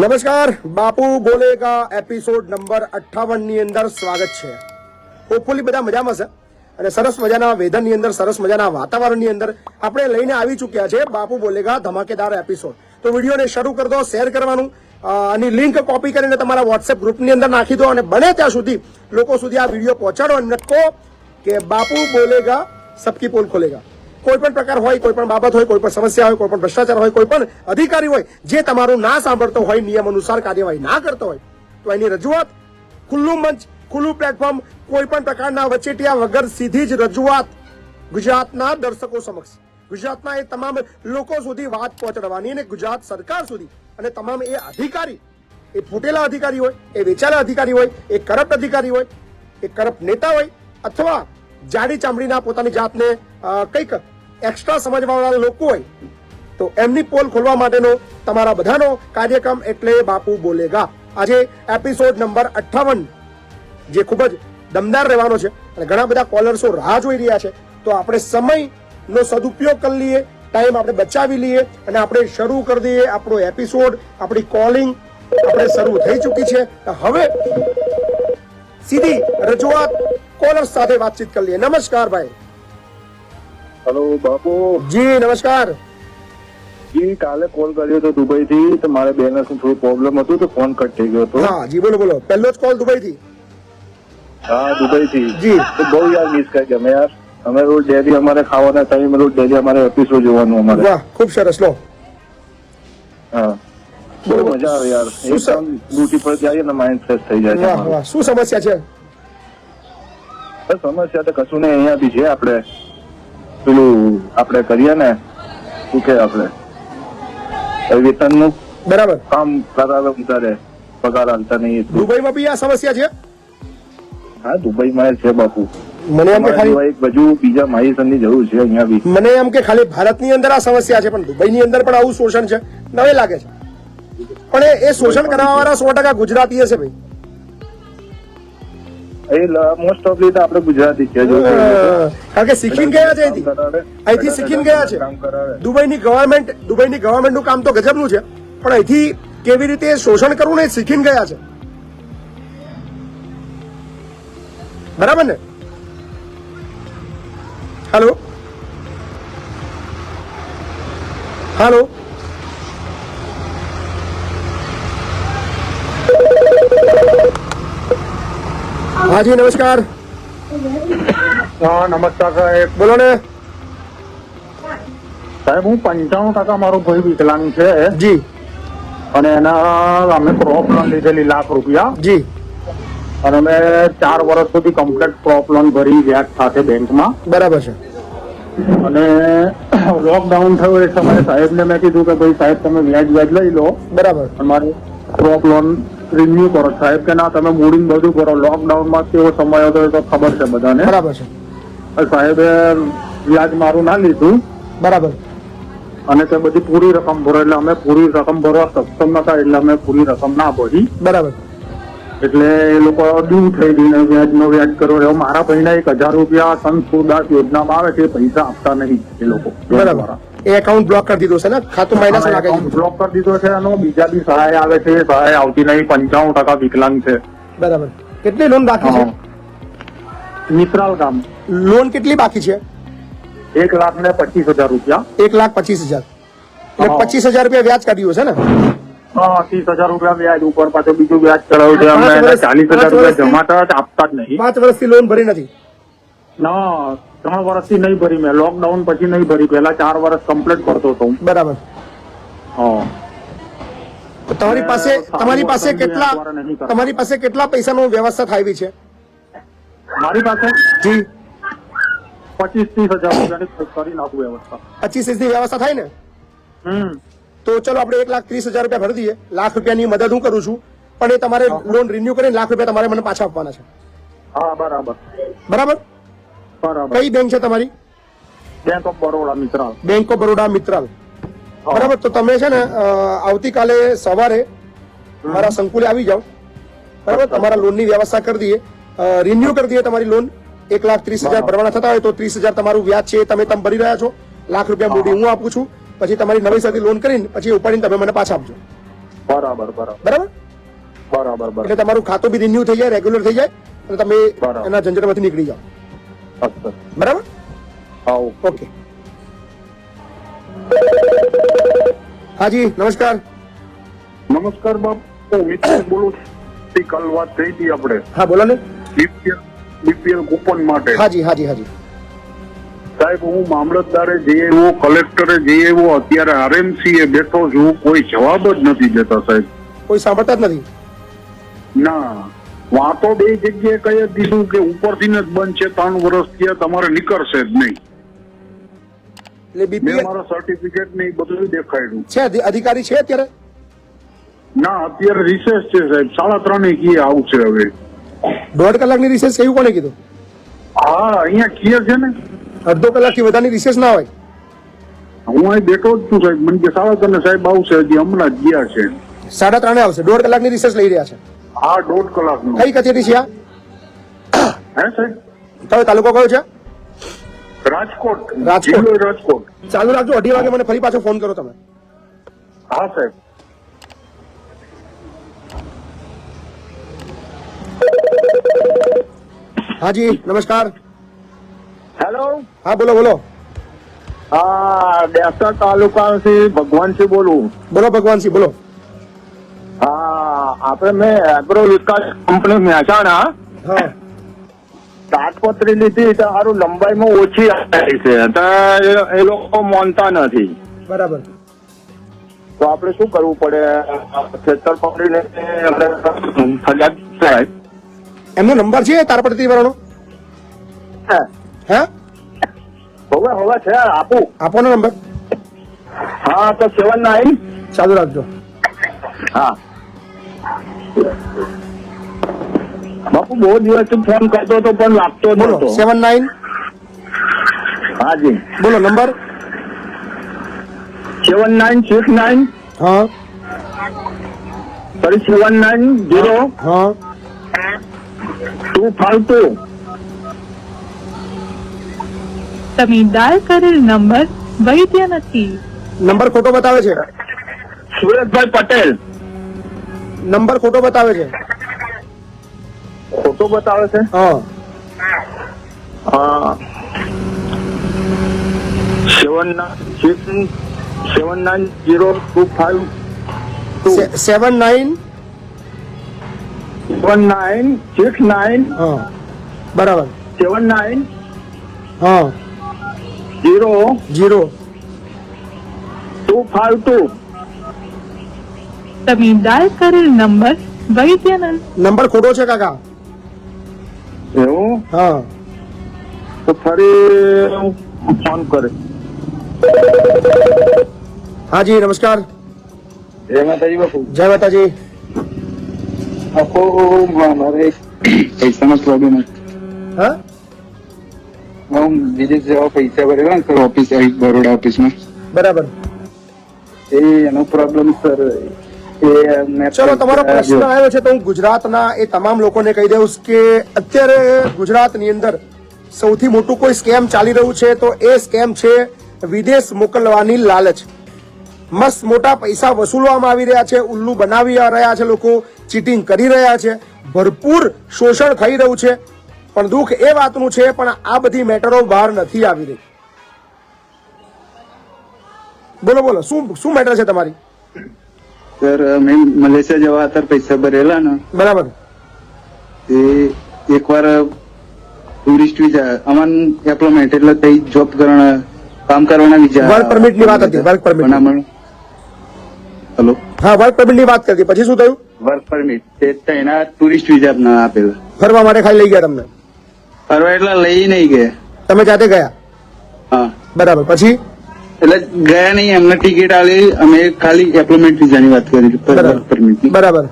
નમસ્કાર, બાપુ બોલેગા episode number 58 ની અંદર સ્વાગત છે. હોપફુલી બધા મજામાં છે અને સરસ મજાના વેધરની અંદર, સરસ મજાના વાતાવરણની અંદર આપણે લઈને આવી ચૂક્યા છે બાપુ બોલેગા ધમાકેદાર એપિસોડ. તો વિડીયોને શરૂ કરી દો, શેર કરવાનું, આની લિંક કોપી કરીને તમારા વોટ્સએપ ગ્રુપની અંદર નાખી દો અને બને ત્યાં સુધી લોકો સુધી આ વિડીયો પહોંચાડો અને કહો કે બાપુ બોલેગા સબકી પોલ ખોલેગા. કોઈ પણ પ્રકાર હોય, કોઈ પણ બાબત હોય, કોઈ પણ સમસ્યા હોય, કોઈ પણ ભ્રષ્ટાચાર હોય, કોઈ પણ અધિકારી હોય જે તમારું ના સાંભળતો હોય, નિયમ અનુસાર કાર્યવાહી ના કરતો હોય, તો એની રજૂઆત, ખુલ્લું મંચ, ખુલ્લું પ્લેટફોર્મ, કોઈ પણ પ્રકારના વચેટિયા વગર સીધી જ રજૂઆત ગુજરાતના દર્શકો સમક્ષ, ગુજરાતના એ તમામ લોકો સુધી વાત પહોંચાડવાની અને ગુજરાત સરકાર સુધી. અને તમામ એ અધિકારી, એ ફૂટેલા અધિકારી હોય, એ વેચાયેલા અધિકારી હોય, એ કરપ્ટ અધિકારી હોય, એ કરપ્ટ નેતા હોય, અથવા જાડી ચામડીના પોતાની જાતને કંઈક એક્સ્ટ્રા સમજવાવાળા લોકો હોય, તો એમની પોલ ખોલવા માટેનો તમારા બધાનો કાર્યક્રમ એટલે બાપુ બોલેગા. આજે એપિસોડ નંબર 58 જે ખૂબ જ દમદાર રહેવાનો છે અને ઘણા બધા કોલર્સો રાહ જોઈ રહ્યા છે. તો આપણે સમયનો સદુપયોગ કરી લઈએ, ટાઈમ આપણે બચાવી લઈએ અને આપણે શરૂ કરી દઈએ આપણો એપિસોડ. આપણી કોલિંગ આપણે શરૂ થઈ ચૂકી છે. હવે સીધી રજૂઆત કોલર સાથે વાતચીત કરી લઈએ. નમસ્કાર ભાઈ. હેલો બાપુ. જી નમસ્કાર. જી કાલે કોલ કર્યો હતો દુબઈ થી, તો મારે બેલેન્સ નું થોડું પ્રોબ્લેમ હતું તો ફોન કટ થઈ ગયો હતો. હા જી બોલો બોલો. પહેલો જ કોલ દુબઈ થી? હા દુબઈ થી જી. તો બહુ યાર મિસ કરી અમે યાર. અમે રોજ ડેલી અમારે ખાવાના ટાઈમ રોજ ડેલી અમારે એપિસોડ જોવાનું અમારે. વાહ ખૂબ સરસ. લો હા બહુ મજા આવે યાર. એકદમ ડ્યુટી પર જઈએ ને માઇન્ડ ફ્રેશ થઈ જાય છે વાહ અમારું. વાહ. શું સમસ્યા છે? બસ સમસ્યા તો કશું નહીં, અહીંયા બી છે. આપણે પેલું આપણે કરીએ ને શું કે આપણે વેતન નું બરાબર. કામ કરાવે ઉતારે, પગાર હાલતા નહીં. દુબઈમાં બી આ સમસ્યા છે? હા દુબઈમાં છે બાપુ. મને એમ કે ખાલી બધું બીજા માહિતીની જરૂર છે અહીંયા બી. મને એમ કે ખાલી ભારતની અંદર આ સમસ્યા છે, પણ દુબઈની અંદર પણ આવું શોષણ છે? નવે લાગે છે. પણ એ શોષણ કરવા વાળા 100% ગુજરાતી હશે ભાઈ. મોસ્ટ ઓફલી તો આપણે ગુજરાતી છે. કારણ કે શીખીને ગયા છે અહીંથી શીખીને ગયા છે. દુબઈની ગવર્મેન્ટ નું કામ તો ગજબનું છે, પણ અહીંથી કેવી રીતે શોષણ કરવું ને શીખીને ગયા છે. બરાબર ને? હાલો હાલો. હાજી નમસ્કાર. હા નમસ્કાર સાહેબ. બોલો ને સાહેબ હું 95% મારો ભાઈ વિકલાંગ છે જી. અને એના અમે ક્રોપ લોન લીધેલી ₹1,00,000 જી. અને અમે 4 વર્ષ સુધી કમ્પ્લીટ ક્રોપ લોન ભરી વ્યાજ સાથે બેંકમાં. બરાબર છે. અને લોકડાઉન થયું એ સમયે સાહેબને મેં કીધું કે ભાઈ સાહેબ તમે વ્યાજ લઈ લો, બરાબર. અમારે ક્રોપ લોન રિન્યુ કરો. સાહેબ કે ના તમે મૂડીને બધું કરો. લોકડાઉનમાં કેવો સમય હતો એ તો ખબર છે બધાને. બરાબર છે. સાહેબે વ્યાજ મારું ના લીધું. બરાબર. અને તે બધી પૂરી રકમ ભરો. એટલે અમે પૂરી રકમ ભરવા સક્ષમ નતા, એટલે અમે પૂરી રકમ ના ભરી. બરાબર. એટલે એ લોકો ડ્યુ થઈ ગઈ વ્યાજ કરો. એવો મારા ભાઈના ₹1,000 સંતદાસ યોજનામાં આવે છે, પૈસા આપતા નહીં એ લોકો. બરાબર. એ એકાઉન્ટ બ્લોક કરી દીધો છે ને? ખાતું માઇનસ લાગે છે. બ્લોક કરી દીધો છે. અને બીજા બી સહાય આવે છે, સહાય આવતી નહીં. 95% વિકલાંગ છે. બરાબર. કેટલી લોન બાકી છે? મિત્રાલ ગામ. લોન કેટલી બાકી છે? ₹1,25,000. 1,25,000. એટલે ₹25,000 વ્યાજ કાઢ્યું છે ને? હા, ₹30,000 વ્યાજ ઉપર પાછું બીજું વ્યાજ ચડાવ્યું છે. અમને ₹40,000 જમા થયા, આપતા જ નહીં. 5 વર્ષથી લોન ભરી નથી? ના 3 વર્ષથી નહીં ભરી મેં. લોકડાઉન પછી નહીં ભરી. પહેલા 4 વર્ષ કમ્પ્લીટ કરતો હતો. બરાબર. હા. તો તમારી પાસે કેટલા પૈસાનો વ્યવસ્થા થાય છે? મારી પાસે જી. 25-30,000 કરી નાખું વ્યવસ્થા. 25 ની વ્યવસ્થા થાય ને? તો ચલો આપણે ₹1,30,000 ભરી દઈએ. ₹1,00,000 ની મદદ હું કરું છું, પણ એ તમારે લોન રિન્યુ કરીને ₹1,00,000 તમારે મને પાછા આપવાના છે. હા બરાબર. બરાબર. બરાબર. કઈ બેંક છે તમારી? બેંક ઓફ બરોડા મિત્રાલ. બેંક ઓફ બરોડા મિત્રાલ. બરાબર. તો તમે છે ને આવતીકાલે સવારે મારા સંકુલે આવી જાઓ. બરાબર. તમારા લોન ની વ્યવસ્થા કરી દઈએ, રિન્યુ કરી દઈએ તમારી લોન. 1,30,000 ભરવાના થતા હોય તો 30,000 તમારું વ્યાજ છે તમે ભરી રહ્યા છો. ₹1,00,000 મૂડી હું આપું છું, પછી તમારી નવેસરથી લોન કરીને પછી ઉપાડીને તમે મને પાછા આપજો. બરાબર બરાબર બરાબર. બરાબર બરાબર એટલે તમારું ખાતું બી રિન્યુ થઈ જાય, રેગ્યુલર થઈ જાય અને તમે બરાબર. એના ઝંઝટમાંથી નીકળી જાઓ. અચ્છા બરાબર. આવો ઓકે. હાજી નમસ્કાર. નમસ્કાર બાપુ, મિત્ર બોલું છું. કાલ વાત થઈ હતી આપણે હા બોલો ને. બીપીએલ કૂપન માટે. હાજી હાજી હાજી. સાહેબ હું મામલતદારે જઈ આવ્યો, કલેક્ટરે જઈ આવ્યો, અત્યારે આરએમસી એ બેઠો છું, કોઈ જવાબ જ નથી દેતા સાહેબ. કોઈ સાંભળતા જ નથી. ના, વાતો બે જગ્યાએ કહી જ દીધું કે ઉપરથી જ બંધ છે, 3 વર્ષ થયા, તમારે નીકળશે જ નહીં. એટલે મેં બીપીએલ મારા સર્ટિફિકેટ ને એ બધું દેખાડ્યું. છે, અધિકારી છે અત્યારે. ના, અત્યારે રિસેસ છે સાહેબ, 3:30 કી આવશે હવે. 1.5 કલાકની રિસેસ એવું કોને કીધું? હા, અહીંયા ક્લિયર છે ને. અડધો કલાકથી વધારની રિસેસ ના હોય. હું અહીં બેઠો જ છું સાહેબ, મને કે 3:30 સાહેબ આવશે, હજી હમણાં જ ગયા છે. 3:30 આવશે. 1.5 કલાકની રિસેસ લઈ રહ્યા છે. હા, 1.5 કલાકનો. કઈ કચેરી છે આ? હે સાહેબ? કયો તાલુકો કયો છે? રાજકોટ. રાજકોટ. જિલ્લો રાજકોટ. ચાલુ રાખજો, 2:30 વાગે મને ફરી પાછો ફોન કરો તમે. હા સાહેબ. હાજી નમસ્કાર. હેલો. હા બોલો બોલો. હા, ડેસર તાલુકાથી ભગવાનસિંહ બોલું. બોલો ભગવાનસિંહ બોલો. હા, આપણે મેં એગ્રો વિકાસ કંપની મહેસાણા હા તાટપત્રી લીધી તો સારું લંબાઈમાં ઓછી આવી છે તો એ લોકો માનતા નથી. બરાબર. તો આપણે શું કરવું પડે? ખેતર પકડીને આપણે ફરિયાદ થાય. એમનો નંબર છે તારપત્રી વાળાનો? હે હવે છે આપું. આપો ને નંબર. હા, તો 79. ચાલુ રાખજો. હા બાપુ, બહુ દિવસથી ફોન કરતો હતો પણ લાગતો બોલો. નતો. 79. હાજી, બોલો નંબર. 7969 હા ફરી 790 હા 252. તમે ડાયલ કરેલ નંબર વૈધ નથી. નંબર ખોટો બતાવે છે. સુરેશભાઈ પટેલ. નંબર ખોટો બતાવે છે. ખોટો બતાવે છે. હા હા, 79025 79. 1969 હા બરાબર. 79 હા 0 0 252. તમે ડાયલ કરેલ નંબર વૈધ નથી. નંબર ખોટો છે કાકા. એવું? હા તો ફરી ફોન કરે. હાજી નમસ્કાર. એમાં થઈ બાપુ. જય માતાજી. આપો મારે પૈસાનો પ્રોબ્લેમ છે. હા હું વિદેશ જવા પૈસા ભરેલા ને સર ઓફિસ આવી બરોડા ઓફિસમાં. બરાબર. એનો પ્રોબ્લેમ સર ચલો તમારો પ્રશ્ન આવ્યો છે તો હું ગુજરાતના એ તમામ લોકોને કહી દઉં કે અત્યારે ગુજરાતની અંદર સૌથી મોટું કોઈ સ્કેમ ચાલી રહ્યું છે તો એ સ્કેમ છે વિદેશ મોકલવાની લાલચ. મસ્ત મોટા પૈસા વસૂલવામાં આવી રહ્યા છે, ઉલ્લુ બનાવી રહ્યા છે લોકો, ચીટિંગ કરી રહ્યા છે, ભરપૂર શોષણ થઈ રહ્યું છે. પણ દુઃખ એ વાતનું છે પણ આ બધી મેટરો બહાર નથી આવી રહી. બોલો બોલો શું મેટર છે તમારી? સર મેં મલેશિયા જવા અત્યારે પૈસા ભરેલા ને બરાબર. એ એકવાર ટુરિસ્ટ વિઝા અમાન એપ્લોયમેન્ટ એટલે તઈ જોબ કરવાના કામ કરવાના વિઝા વર્ક પરમિટ ની વાત હતી. Work permit. હેલો. હા વર્ક પરમિટ ની વાત કરતી. પછી શું થયું? વર્ક પરમિટ તે એના ટુરિસ્ટ વિઝા ના આપેલા. ફરવા માટે ખાલી લઈ ગયા તમને? ફરવા એટલા લઈ નહીં ગયા. તમે જાતે ગયા? હા બરાબર. પછી એટલે ગયા નહીં, એમને ટિકિટ આલી, અમે ખાલી એપ્લોયમેન્ટ વિઝાની વાત કરી વર્ક પરમિટ ની. બરાબર.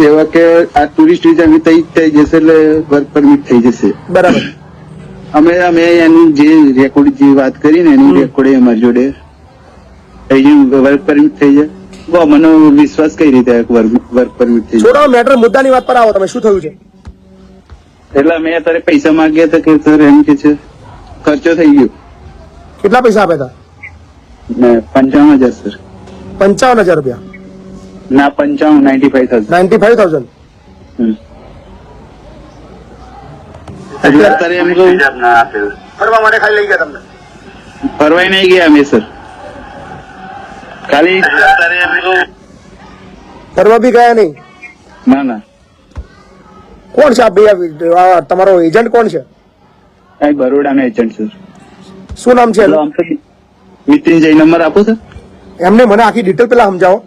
એવા કે આ ટુરિસ્ટ વિઝા તઈ થઈ જશે એટલે વર્ક પરમિટ થઈ જશે. બરાબર. અમે એની જે રેકોર્ડ જે વાત કરી ને એની રેકોર્ડ અમારી જોડે થઈ ગયું, વર્ક પરમિટ થઈ જાય. બહુ મને વિશ્વાસ કઈ રીતે વર્ક પરમિટ થઈ જાય. છોડો મેટર, મુદ્દાની વાત પર આવો. તમે શું થયું છે? એટલે મેં અત્યારે પૈસા માંગ્યા હતા કે સર એમ કે છે ખર્ચો થઈ ગયો. કેટલા પૈસા આપ્યા હતા? ને 55,000 સર. 55,000 રૂપિયા. ના 95,000 95,000. અત્યારે એમ કહું ફરવા માટે ખાલી લઈ ગયા તમને? ફરવાય નહીં ગયા અમે સર, ખાલી અત્યારે એમ કહું ફરવા બી ગયા નહીં? ના ના કોણ છે આ ભાઈ? આ તમારો એજન્ટ કોણ છે? આ બરોડાનો એજન્ટ સર. શું નામ છે એનું? આમ તો મિતિનજય નંબર આપો સર. એમને મને આખી ડિટેલ પેલા સમજાવો.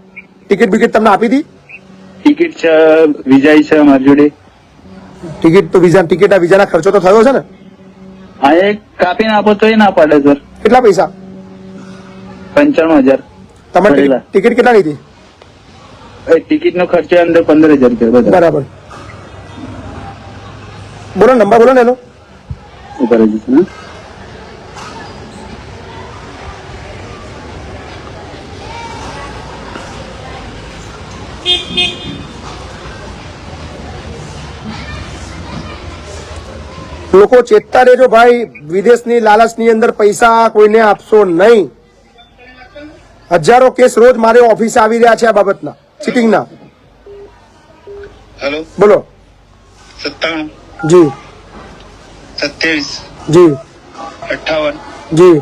ટિકિટ બિકિટ તમને આપી હતી? ટિકિટ છે, વિઝા છે અમારી જોડે. ટિકિટ તો વિઝાના ખર્ચો તો થયો છે ને? હા એ કાપીને આપો તો એ ના પાડે સર. કેટલા પૈસા? 95,000. તમારી ભરેલા. ટિકિટ કેટલાની હતી? ટિકિટ નો ખર્ચો અંદર 15,000 રૂપિયા બધા. બરાબર. બોલો નંબર બોલો ને એનો. ઉપર જ છે ને. લોકો ચેતતા રહેજો ભાઈ, વિદેશની લાલચની અંદર પૈસા કોઈને આપશો નહીં. હજારો કેસ રોજ મારે ઓફિસે આવી રહ્યા છે આ બાબતના, ચીટિંગના. हेलो બોલો. 97 જી 27 જી 58 જી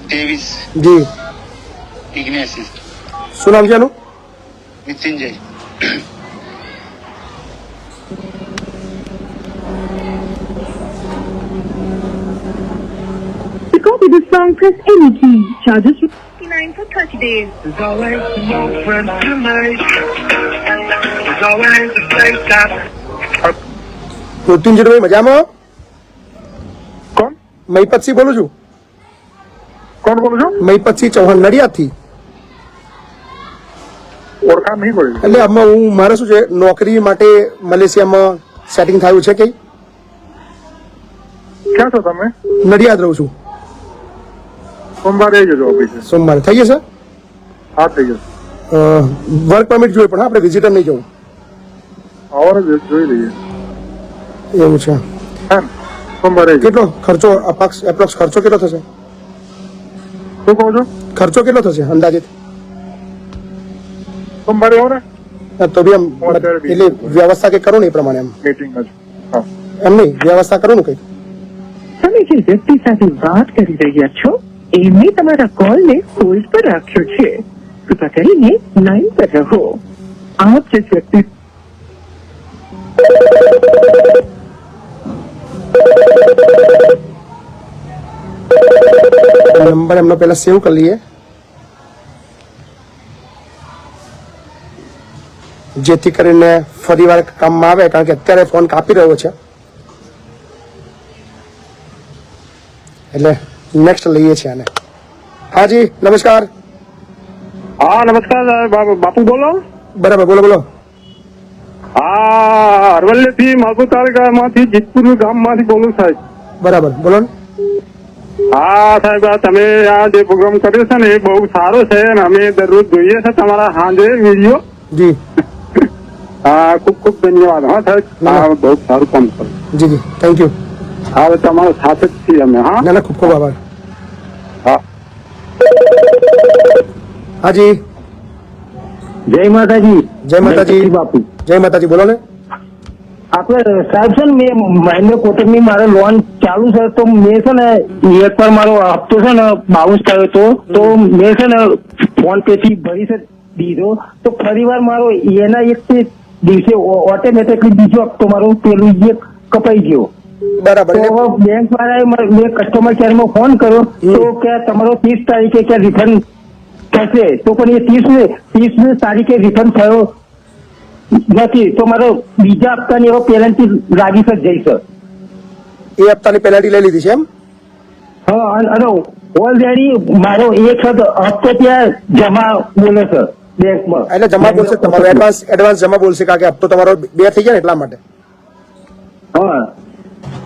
23 જી. 79 શું નામ છે એનું? Mrityunjay To copy this song, press any key. Charges 59 for 30 days. There's always no friends to make. There's always a place that મૃત્યુંજયભાઈ મજામાં? કોણ મહીપતસિંહ બોલું છું. કોણ બોલો છો? મહીપતસિંહ ચૌહાણ, નડિયાદથી. ઓળખાણ નહીં પડી. એટલે આમાં મારે શું છે, નોકરી માટે મલેશિયામાં સેટિંગ થયું છે કઈ? ક્યાં છો તમે? નડિયાદ રહું છું. સોમવારે જજો ઓફિસે. સોમવારે થઈ જશે? હા થઈ જશે. વર્ક પરમિટ જોઈએ પણ હા, આપણે વિઝિટર નહીં જવું. આવરે જોઈ લઈએ. એવું છે. હા સોમવારે જજો. કેટલો ખર્ચો એપ્રોક્સ ખર્ચો કેટલો થશે? શું કહો છો? ખર્ચો કેટલો થશે અંદાજિત? સોમવારે આવો ને તો બી આમ અત્યારે બી. એટલે વ્યવસ્થા કંઈક કરો ને એ પ્રમાણે. એમ મીટિંગ જ. હા એમ નહીં, વ્યવસ્થા કરો ને કંઈક. તમે જે વ્યક્તિ સાથે વાત કરી રહ્યા છો એમને તમારા કોલને હોલ્ડ પર રાખ્યો છે. કૃપા કરીને લાઈન પર રહો. આપ જે વ્યક્તિ નંબર એમનો પહેલા સેવ કરી લઈએ, જેથી કરીને ફરી વાર કામમાં આવે, કારણ કે અત્યારે ફોન કાપી રહ્યો છે. એટલે નેક્સ્ટ લઈએ છીએ આને. હાજી નમસ્કાર. હા નમસ્કાર બાપુ બોલો. બરાબર, બોલો બોલો. હા અરવલ્લી થી માલપુર તાલુકામાંથી જીતપુર ગામમાંથી બોલું સાહેબ. બરાબર, બોલો ને. હા સાહેબ આ તમે આ જે પ્રોગ્રામ કર્યો છે ને એ બહુ સારો છે અને અમે દરરોજ જોઈએ છે તમારા સાંજે વિડીયો. જી હા ખૂબ ખૂબ ધન્યવાદ. હા સાહેબ હા બહુ સારું કામ કર્યું. જી જી, થેન્ક યુ. હા તમારા સાથે જ છીએ અમે. હા ના ના, ખૂબ ખૂબ આભાર. હા હાજી જય માતાજી. જય માતાજી. બાપુ જય માતાજી, બોલો ને. આપણે સાહેબ છે ને મેં મહિને કોટકની મારે લોન ચાલુ છે તો મેં છે ને એક પર મારો હપ્તો છે ને બાઉન્સ થયો હતો તો મેં છે ને ફોન પે થી ભરી છે દીધો તો ફરી વાર મારો એના એક દિવસે ઓટોમેટિકલી બીજો હપ્તો મારો પેલું જે કપાઈ ગયો. બરાબર. તો એટલે બેંક વાળાએ મેં કસ્ટમર કેરમાં ફોન કર્યો તો કે તમારો 30 તારીખે કે રિફંડ થશે તો પણ એ 30 તારીખે રિફંડ થયો નથી તો મારો બીજા હપ્તાની એવો પેનલ્ટી લાગી જ જઈ સર. એ હપ્તાની પેનલ્ટી લઈ લીધી છે એમ? હા અને ઓલરેડી મારો એક હપ્તો ત્યાં જમા બોલે સર બેંકમાં. એટલે જમા બોલશે તમારો, એડવાન્સ જમા બોલશે, કારણ કે હપ્તો તમારો 2 થઈ ગયા ને એટલા માટે. હા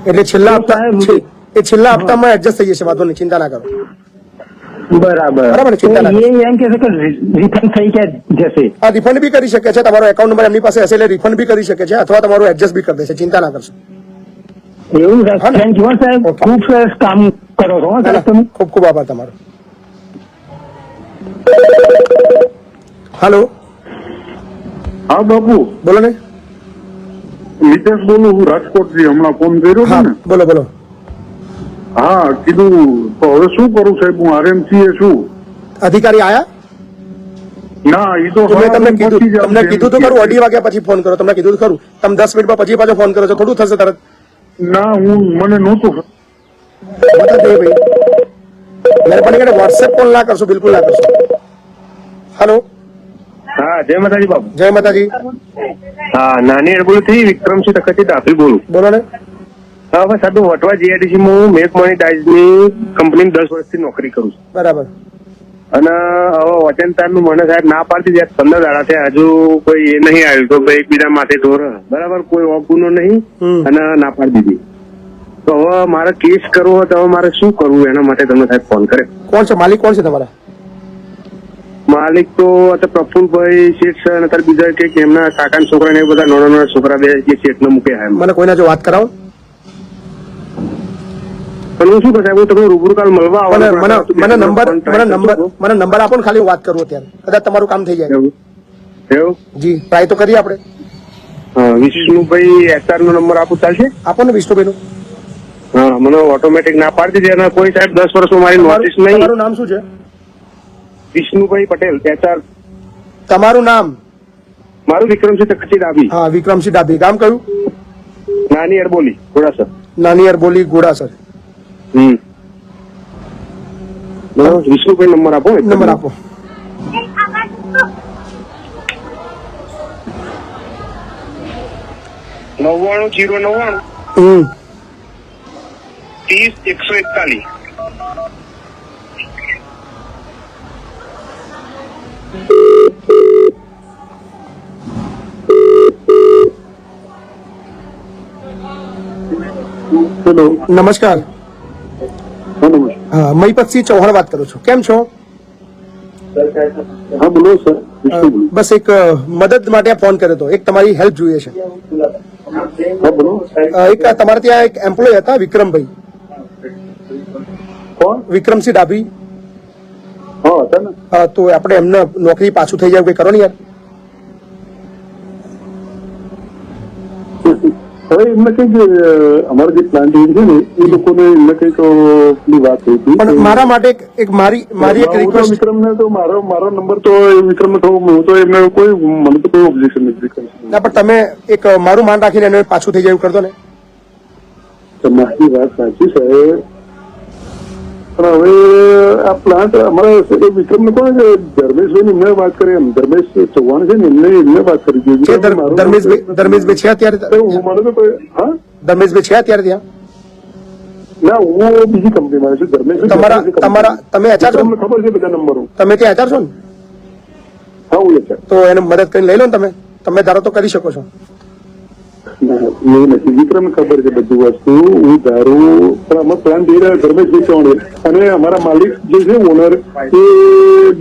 એટલે છેલ્લા હપ્તા સાહેબ, એ છેલ્લા હપ્તામાં એડજસ્ટ થઈ જશે, વાંધો નહીં, ચિંતા ના કરો. બરાબર. બરાબર ને, ચિંતા ના તો એ એમ કે છે કે રિફંડ થઈ ક્યાં જશે. આ રિફંડ બી કરી શકે છે, તમારો એકાઉન્ટ નંબર એમની પાસે હશે એટલે રિફંડ બી કરી શકે છે, અથવા તમારું એડજસ્ટ બી કરી દેશે, ચિંતા ના કરશો. એવું હા ને? થેન્ક યુ સાહેબ, ઓકે. ખૂબ સરસ કામ કરો છો હો સાહેબ તમે. ખૂબ ખૂબ આભાર તમારો. હાલો હા બાપુ, બોલો ને. મિતેશ બોલું, હું રાજકોટથી હમણાં ફોન કર્યો હા હતો ને. બોલો બોલો. હા, કીધું તો હવે શું કરું સાહેબ, હું RMC એ છું. અધિકારી આયા? ના, એ તો તો મેં તમને પછી કીધું જ તમને આવશે કીધું તો એમ ખરું કે. 2:30 વાગ્યા પછી ફોન કરો. તમને કીધું તો ખરું. તમે 10 મિનિટમાં પછી પાછો ફોન કરો છો, થોડું થશે તરત? ના, મને નહોતું. બતા દે ભાઈ, મહેરબાની કરીને વોટ્સએપ કોલ ના કરશો, બિલકુલ ના કરશો. હેલો, હા, જય માતાજી બાપુ. જય માતાજી. હા, નાની અડબોલથી વિક્રમસિંહ તખતજી ડાભી બોલું. બોલો ને. હા, હવે સાહેબ હું વટવા GIDC માં હું મેક મની ડાઇઝની કંપની 10 વર્ષથી નોકરી કરું છું. બરાબર. અને હવે વચન નું મને સાહેબ ના પાડતી જાય 15 દાડા થયા, હજુ કોઈ એ નહીં આવ્યું તો ભાઈ એકબીજા માથે ઢોર બરાબર, કોઈ ઓપુનો નહીં અને ના પાડી દીધી. તો હવે મારે કેસ કરવો હોય તો હવે મારે શું કરવું, એના માટે તમને સાહેબ ફોન કર્યો. કોણ છે માલિક? કોણ છે તમારા માલિક? તો અત્યારે પ્રફુલભાઈ શેઠ છે અને અત્યારે બીજા કે એમના કાકાના છોકરા ને એ બધા નાના નાના છોકરા બે જે શેઠ ને મૂકે છે. મને કોઈના જો વાત કરાવો. પણ હું શું કહું સાહેબ, હું તમને રૂબરૂ કાલ મળવા મને આવવાનું. મને નંબર આપો ને, ખાલી હું વાત કરું અત્યારે, કદાચ તમારું કામ થઈ જાય. એવું જી, ટ્રાય તો કરીએ આપણે. હા, વિષ્ણુભાઈ SR નો નંબર આપું ચાલશે? આપો ને વિષ્ણુભાઈ નું. હા, મને ઓટોમેટિક ના પાડી દીધી અને કોઈ સાહેબ 10 વર્ષમાં મારી નોટિસ નહીં. તમારું નામ શું છે? વિષ્ણુભાઈ પટેલ SR. તમારું નામ? મારું વિક્રમસિંહ તખતજી ડાભી. હા, વિક્રમસિંહ ડાભી. ગામ કયું? નાની અડબોલી ઘોડાસર. નાની અરબોલી, ઘોડાસર. વિષ્ણુભાઈ નંબર આપો. નંબર આપો. 99 હમ 30 141. હેલો. નમસ્કાર. હા, મહીપતસિંહ ચૌહાણ વાત કરું છું. કેમ છો? હા બોલો સર. બસ એક મદદ માટે આ ફોન કર્યો હતો. એક તમારી હેલ્પ જોઈએ છે. હા બોલો. એક તમારે ત્યાં એક એમ્પ્લોય હતા વિક્રમભાઈ, કોણ? વિક્રમસિંહ ડાભી. હા હતા ને. તો આપણે એમને નોકરી પાછું થઈ જાય કંઈ કરો ને યાર. હવે એમને કઈક અમારા જે પ્લાન્ટ છે ને એ લોકોને એમને કઈક પેલી વાત થઈ હતી. પણ મારા માટે એક મારી એક રિક્વેસ્ટ. વિક્રમ ને તો મારો નંબર તો વિક્રમ ને થોડું હું તો એમને કોઈ મને તો કોઈ ઓબ્જેક્શન નથી. ના, પણ તમે એક મારું માન રાખીને એને પાછું થઈ જાય એવું કરતો ને. તમારી વાત સાચી સાહેબ, પણ હવે આ પ્લાન્ટ અમારા વિક્રમ ને કોણ છે? ધર્મેશભાઈ એમને વાત કરી. એમ ધર્મેશ ચૌહાણ છે ને એમને વાત કરી છે ધર્મેશભાઈ છે અત્યારે? હું માનો તો હા ધર્મેશભાઈ છે અત્યારે ત્યાં? ના, હું બીજી કંપનીમાં છું. તમારા તમે HR છો? તમને ખબર છે બધા નંબરો? તમે ત્યાં HR છો ને? હા, હું HR. તો એને મદદ કરીને લઈ લો ને. તમે ધારો તો કરી શકો છો. એવું નથી, વિક્રમ ખબર છે બધી વસ્તુ. હું ધારું પણ અમારા પ્લાન થઈ રહ્યા ધર્મેશભાઈ ચૌહાણ અને અમારા માલિક જે છે ઓનર એ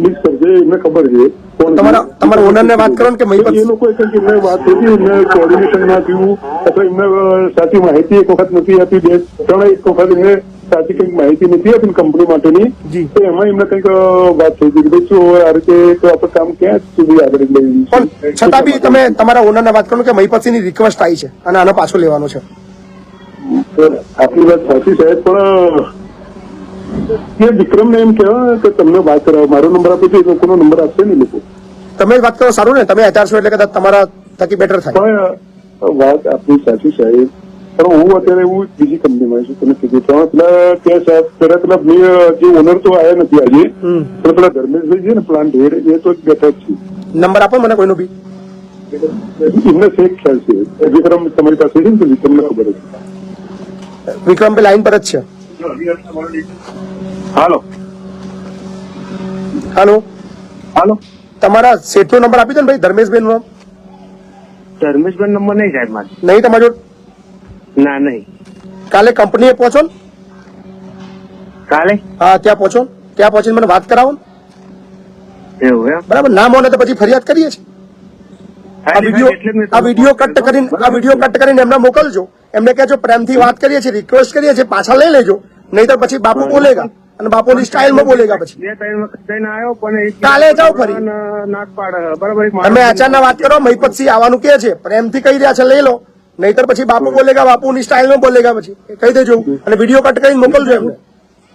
મિક્સર છે, એમને ખબર છે. તમારા ઓનર ને વાત કરો ને કે એ લોકો એમને વાત થઈ એમને કોર્ડિનેશન ના થયું અથવા એમને સાચી માહિતી એક વખત નથી આપી. 2-3 એક વખત એમને સાચી કઈક માહિતી નથી આપી કંપની માટેની. તો એમાં એમને કઈક વાત થઈ હતી કે ભાઈ શું આ રીતે તો આપણે કામ ક્યાં સુધી આગળ લઈ પણ છતાં બી તમે તમારા ઓનર ને વાત કરો કે મહીપતસિંહની રિક્વેસ્ટ આવી છે અને આનો પાછો લેવાનો છે. આપણી વાત સાચી સાહેબ, પણ એ વિક્રમ ને એમ કહેવાય કે તમને વાત કરાવો. મારો નંબર આપો તો એ લોકોનો નંબર આપશે ને લોકો. તમે જ વાત કરો, સારું ને? તમે HR છો એટલે કદાચ તમારા થકી બેટર થાય. પણ વાત આપણી સાચી સાહેબ, પણ હું અત્યારે હું બીજી કંપનીમાં છું. તમે કીધું પેલા ત્યાં સાહેબ પેલા જે ઓનર તો આવ્યા નથી આજે, પણ પેલા ધર્મેશભાઈ છે ને પ્લાન્ટ હેડ એ તો બેઠા જ છે. નંબર આપો મને કોઈનો બી. એમને શેખ ખ્યાલ છે. વિક્રમ તમારી પાસે છે ને તો વિક્રમને ખબર છે. વિક્રમભાઈ લાઈન પર જ છે. હાલો હાલો, તમારા શેઠનો નંબર આપી દો ને ભાઈ, ધર્મેશભાઈ નું નામ. ધર્મેશભાઈ નંબર નહીં સાહેબ મારે. નહીં તમારો? ના નહીં. કાલે કંપનીએ પહોંચો ને. કાલે? હા, ત્યાં પહોંચો. ત્યાં પહોંચીને મને વાત કરાવો ને. એવું એમ? બરાબર. ના મોને તો પછી ફરિયાદ કરીએ છીએ. આ વિડીયો કટ કરીને એમને મોકલજો. એમને કહેજો પ્રેમથી વાત કરીએ છીએ, રિક્વેસ્ટ કરીએ છીએ, પાછા લઈ લેજો. નહીં તો પછી બાપુ બોલેગા. અને બાપુની સ્ટાઇલમાં બોલેગા પછી 2-3 વખત જઈને આવ્યો પણ એક કાલે જાઓ ફરી. નાક પાડે બરાબર. એક તમે આચારના વાત કરો, મહિપતસિંહ આવવાનું કે છે પ્રેમથી કહી રહ્યા છે, લઈ લો, નહીતર પછી બાપુ બોલેગા, બાપુની સ્ટાઇલમાં બોલેગા પછી કહી દેજો, અને વિડીયો કટ કરીને મોકલજો એમને.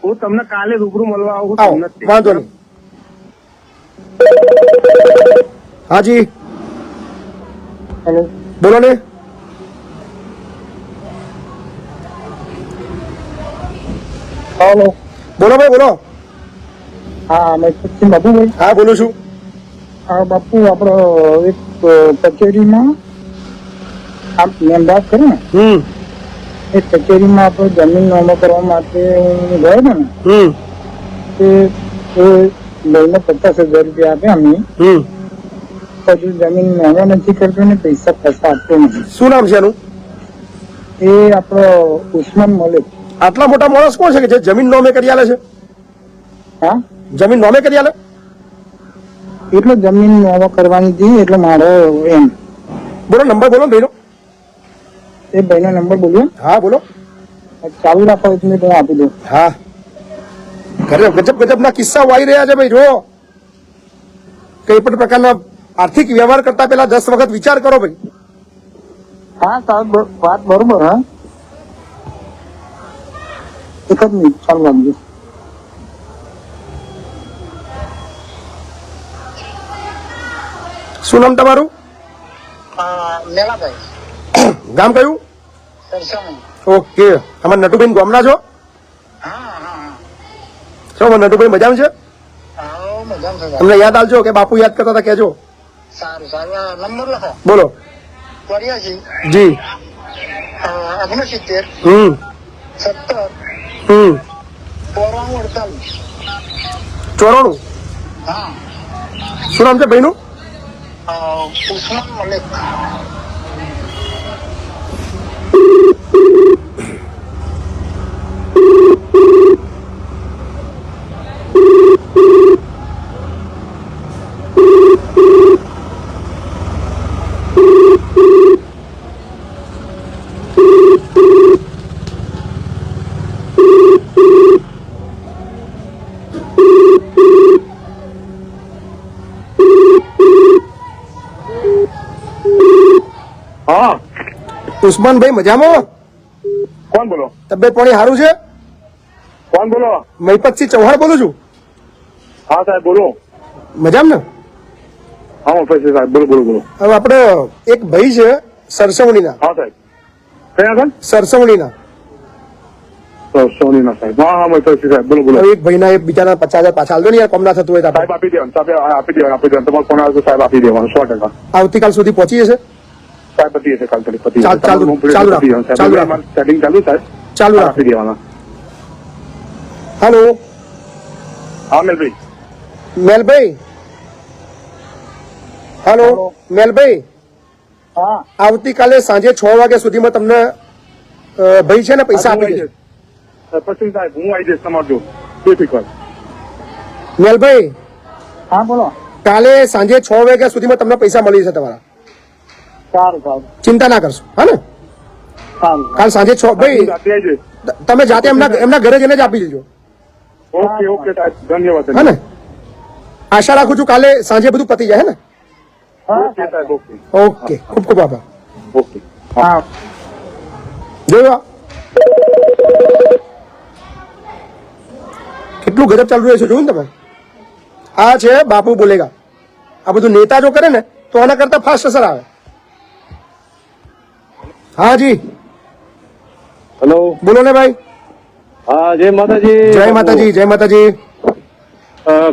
હું તમને કાલે રૂબરૂ મળવા આવું આવો, તમને જ. વાંધો નહીં. હાજી બોલો ને. હેલો, બોલો ભાઈ બોલો. હા મેં સચિન બાબુભાઈ. હા બોલું છું. હા બાપુ, આપડે એક કચેરીમાં આપ મેમદાર કરે ને, એ કચેરીમાં આપણે જમીન નોંધો કરવા માટે હું ગયો હતો ને, એ લઈને 50,000 રૂપિયા આપ્યા અમે. હજુ જમીન નોંધો નથી કરતો ને પૈસા આપતો નથી. શું નામ છે એનું? એ આપડો ઉસ્માન મલિક. આટલા મોટા માણસ કોણ છે કે જે જમીન નોમે કરી આલે છે? હા, જમીન નોમે કરી આલે? એટલે જમીન નોંધો કરવાની હતી, એટલે મારો એમ. બોલો નંબર બોલો ભાઈનો. એ ભાઈનો નંબર બોલ્યો. હા બોલો. ચાલુ રાખો, એટલે હું આપી દઉં. હા, ગજબ ગજબના કિસ્સાઓ આવી રહ્યા છે ભાઈ. જો કઈ પણ પ્રકારના આર્થિક વ્યવહાર કરતા પહેલા 10 વખત વિચાર કરો ભાઈ. હા સાહેબ, વાત બરોબર. હા, એક જ મિનિટ ચાલુ રાખજો. શું નામ તમારું? મેલાભાઈ ગામ કયું? સરસાણી. ઓકે, અમારા નટુભાઈ ગામના છો? શું અમારા નટુભાઈ મજામાં છે? તમને યાદ આવજો કે બાપુ યાદ કરતા હતા, કેજો. સારું સારું, નંબર લખો. બોલો. 84 જી. 69 હમ 70 હમ 94 94. હા, શું નામ છે ભાઈનું? ઉસ્માન મલિક. હા, ઉસ્માનભાઈ મજામાં? કોણ બોલો? તબિયત પાણી સારું છે? કોણ બોલો? મહિપતસિંહ ચૌહાણ બોલું છું. હા સાહેબ બોલો. મજામાં ને? હા હું પછી સાહેબ બોલો બોલો બોલો. હવે આપણે એક ભાઈ છે સરસવણીના. હા સાહેબ, કયા આગળ? સરસવણીના. સોનીના સાહેબ. હા હા હું પછી સાહેબ બોલો બોલો. હવે એક ભાઈના એક બીજાના 50,000 પાછા આલજો ને યાર, કોમ ના થતું હોય તો સાહેબ આપણે. આપી દેવાનું તમારો ફોન આવે તો સાહેબ આપી દેવાનું 100%. આવતીકાલ સુધી પહોંચી જશે? સાહેબ પતી જશે કાલ સુધી પતી ચાલુ રાખો, ચાલુ રાખો. સેટિંગ ચાલુ સાહેબ. ચાલુ રાખો. આપી દેવાના. હાલો હા મેલભાઈ. મેલભાઈ. હાલો મેલભાઈ. હા, આવતીકાલે સાંજે 6 વાગ્યા સુધીમાં તમને ભાઈ છે ને પૈસા આપી દેશે. પછી સાહેબ હું આવી જઈશ તમારે જો બેફિકર. મેલભાઈ, હા બોલો. કાલે સાંજે 6 વાગ્યા સુધીમાં તમને પૈસા મળી જશે તમારા. સારું સારું ચિંતા ના કરશો, હા ને? સારું. કાલ સાંજે 6 ભાઈ રાત્રે આવી જઈશ. તમે જાતે એમના ઘરે જઈને જ આપી દેજો, ઓકે ઓકે સાહેબ ધન્યવાદ. હા ને? આશા રાખું છું કાલે સાંજે બધું પતી જાય, હે ને? ઓકે સાહેબ ઓકે ઓકે, ખૂબ ખૂબ આભાર. ઓકે. હા. જોયું કેટલું ગજબ ચાલુ રહ્યું છે, જોયું ને તમે? આ છે બાપુ બોલેગા. આ બધું નેતા જો કરે ને તો આના કરતા ફાસ્ટ અસર આવે. હા જી હેલો બોલો ને ભાઈ. હા જય માતાજી. જય માતાજી, જય માતાજી.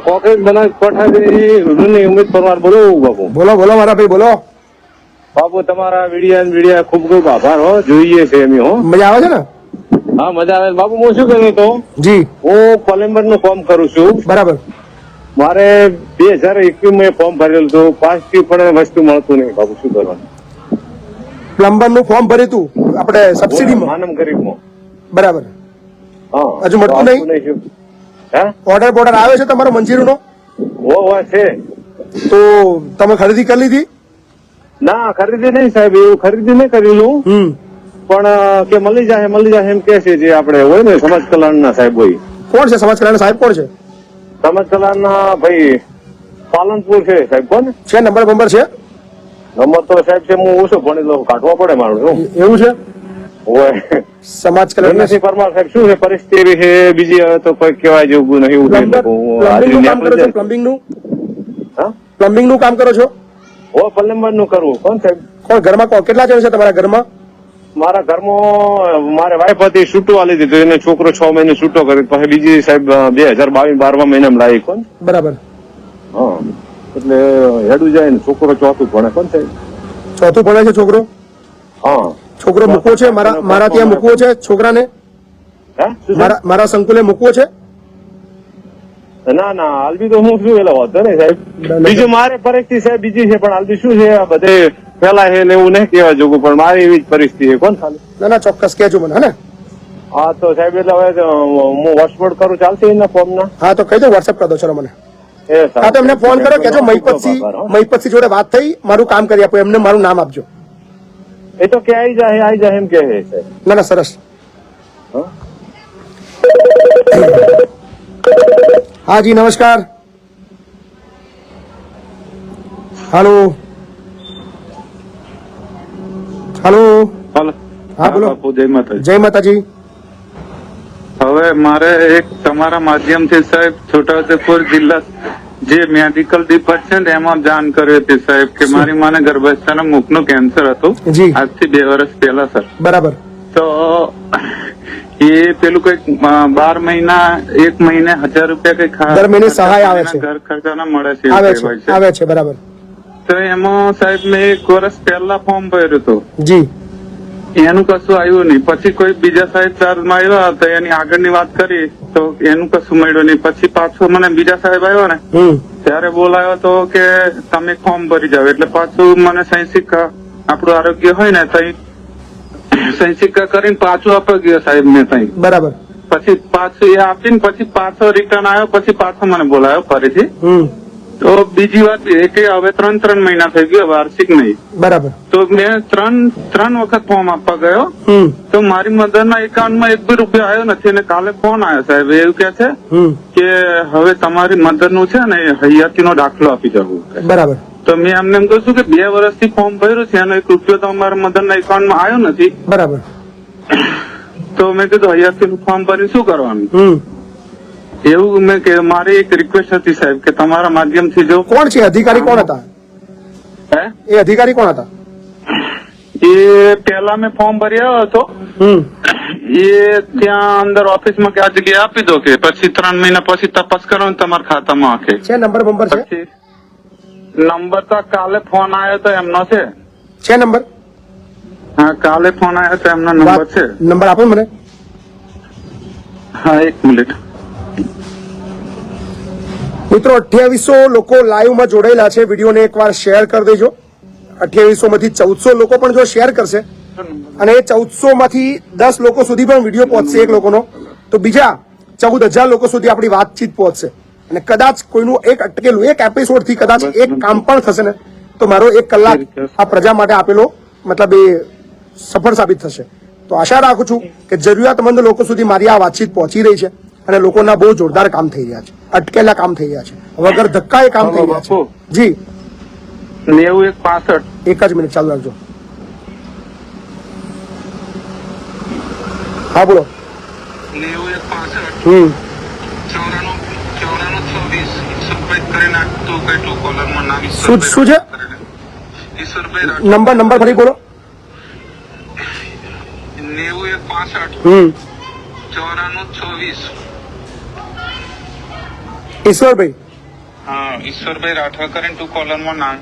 કોકરેજ બનાસકાંઠાથી રૂની ઉમેદ પરમાર બોલો બાપુ. બોલો બોલો મારા ભાઈ, બોલો. બાપુ તમારા વિડિયા ખૂબ ખૂબ આભાર હો, જોઈએ છે એમ હો. મજા આવે છે ને? હા મજા આવે. બાપુ હું શું કર્યું તો જી હું પ્લમ્બર નું ફોર્મ કરું છું. બરાબર. મારે 2021 માં ફોર્મ ભરેલું હતું, પાસ થી પણ વસ્તુ મળતું નહીં. બાપુ શું કરવાનું? પ્લમ્બર નું ફોર્મ ભર્યું તું આપણે સબસિડીમાં. માનમ ગરીબમાં. બરાબર. હા હજુ મળતું નહીં? શું? હા ઓર્ડર બોર્ડર આવે છે તમારો મંજૂરીનો? ઓ છે. તો તમે ખરીદી કરી લીધી? ના ખરીદી નહીં સાહેબ, એવું ખરીદી નહીં કરેલું. પણ કે મળી જાય એમ કે છે, જે આપણે હોય ને સમાજ કલ્યાણ ના સાહેબ હોય. કોણ છે સમાજ કલ્યાણ સાહેબ? કોણ છે? સમાજ કલ્યાણના ભાઈ પાલનપુર છે સાહેબ. કોણ છે નંબર છે? નંબર તો સાહેબ છે, હું ઓછો ભણેલો, કાઢવા પડે મારું. શું એવું છે? હોય સમાજ કલ્યાણ નથી પરમાર સાહેબ. શું છે પરિસ્થિતિ એવી છે બીજી, હવે તો કોઈ કહેવાય જેવું નહીં. એવું પ્લમ્બિંગ નું કામ કરો છો? પ્લમ્બિંગ નું કામ કરો છો? પ્લમ્બર નું કરવું. કોણ સાહેબ? કોણ ઘરમાં? કેટલા જણ છે તમારા ઘરમાં? મારા ઘરમાં મારે વાઇફ હતી, છૂટવા લીધી તો એને છોકરો 6 મહિને છૂટો કરી, પછી બીજી સાહેબ 2022 12મા મહિનામાં લાવી. કોણ? બરાબર. હા, એટલે હેડું જાય ને છોકરો 4થું ભણે. કોણ સાહેબ? 4થું ભણે છે છોકરો? હા. છોકરો મૂકવો છે મારા ત્યાં મૂકવો છે છોકરાને? મારા સંકુલે મૂકવો છે? ના હાલબી તો હું શું એલા હોતો ને સાહેબ. બીજું મારે પરિસ્થિતિ સાહેબ બીજી છે, પણ હાલબી શું છે બધે પેલા છે એવું નહીં કહેવા જોગું, પણ મારી એવી જ પરિસ્થિતિ. કોણ ખાલી? ના ચોક્કસ કહેજો મને. હે ને? હા તો સાહેબ એટલે હવે હું વોટ્સઅપ કરું, ચાલશે એના ફોર્મ ના? હા તો કહી દો, વોટ્સઅપ કરી દો. ચલો મને. હા તો એમને ફોન કરો, કેજો મહિપતસિંહ જોડે વાત થઈ, મારું કામ કરી આપો, એમને મારું નામ આપજો. એ તો કે આવી જાય એમ કે છે. ના સરસ. હા જી નમસ્કાર. હાલો. હા બોલો. જય માતાજી. હવે મારે એક તમારા માધ્યમથી સાહેબ છોટાઉદેપુર જિલ્લા જે મેડિકલ ડિપાર્ટમેન્ટ છે ને એમાં જાણ કરી હતી સાહેબ કે મારી માને ગર્ભાશયના મુખનું કેન્સર હતું આજથી 2 વર્ષ પહેલા સર. બરાબર. તો એ પેલું કઈક 12 મહિના 1 મહિને 1000 રૂપિયા કઈક દર મહિને સહાય આવે છે, ઘર ખર્ચાના મળે છે. આવે છે. બરાબર. તો એમાં સાહેબ મેં 1 વર્ષ પહેલા ફોર્મ ભર્યું હતું. જી. એનું કશું આવ્યું નહીં. પછી કોઈ બીજા સાહેબ ચાર્જમાં આવ્યા તો એની આગળની વાત કરી તો એનું કશું મળ્યું નહીં. પછી પાછો મને બીજા સાહેબ આવ્યો ને ત્યારે બોલાયો તો કે તમે ફોર્મ ભરી જાવ. એટલે પાછું મને સહી સિક્કા આપણું આરોગ્ય હોય ને તઈ સહી સિક્કા કરીને પાછું આપી ગયો સાહેબ મેં તઈ. બરાબર. પછી પાછું એ આપીને પછી પાછો રિટર્ન આવ્યો, પછી પાછો મને બોલાયો ફરીથી. તો બીજી વાત એ કે હવે 3 મહિના થઈ ગયા, વાર્ષિક નહીં. બરાબર. તો મેં 3 વખત ફોર્મ આપવા ગયો તો મારી મધરના એકાઉન્ટમાં 1 બી રૂપિયા આવ્યો નથી. અને કાલે ફોન આવ્યો સાહેબ, એવું કે છે કે હવે તમારી મધરનું છે ને હયાતીનો દાખલો આપી જવું. બરાબર. તો મેં એમને એમ કહું છું કે 2 વર્ષથી ફોર્મ ભર્યું છે અને 1 રૂપિયો તો અમારા મધરના એકાઉન્ટમાં આવ્યો નથી. બરાબર. તો મેં કીધું હયાતીનું ફોર્મ ભરી શું કરવાનું? એવું મેં કે મારી એક રિક્વેસ્ટ હતી સાહેબ કે તમારા માધ્યમથી જો. કોણ છે અધિકારી? કોણ હતા એ અધિકારી? કોણ હતા એ? પેલા મેં ફોર્મ ભર્યો હતો એ ત્યાં અંદર ઓફિસમાં કે આ જગ્યાએ આપી દો કે પછી 3 મહિના પછી તપાસ કરો ને તમારા ખાતામાં આખે છે. નંબર છે? નંબર તો કાલે ફોન આવ્યો તો એમનો છે નંબર? હા કાલે ફોન આવ્યો તો એમનો નંબર છે. નંબર આપો મને. હા 1 મિનિટ. મિત્રો 2800 લોકો લાઈવમાં જોડાયેલા છે. વિડીયોને એકવાર શેર કરી દેજો. 2800 માંથી 1400 લોકો પણ જો શેર કરશે અને એ 1400 માંથી 10 લોકો સુધી પણ વિડીયો પહોંચશે એક લોકોનો, તો બીજા 14000 લોકો સુધી આપણી વાતચીત પહોંચશે. અને કદાચ કોઈનું એક અટકેલું એક એપિસોડ થી કદાચ એક કામ પણ થશે ને તો મારો 1 કલાક આ પ્રજા માટે આપેલો મતલબ એ સફળ સાબિત થશે. તો આશા રાખું છું કે જરૂરિયાતમંદ લોકો સુધી મારી આ વાતચીત પહોંચી રહી છે અને લોકોના બહુ જોરદાર કામ થઈ રહ્યા છે, અટકેલા કામ થઈ રહ્યા છે, વગર ધક્કાએ કામ થઈ રહ્યા છે. જી 9165. એક જ મિનિટ ચાલુ રાખજો. હા બોલો. 9165 શું છે નંબર ફરી બોલો. 9165 9426. ઈશ્વરભાઈ. હા ઈશ્વરભાઈ રાઠવા કરીને 2 કોલરમાં નામ.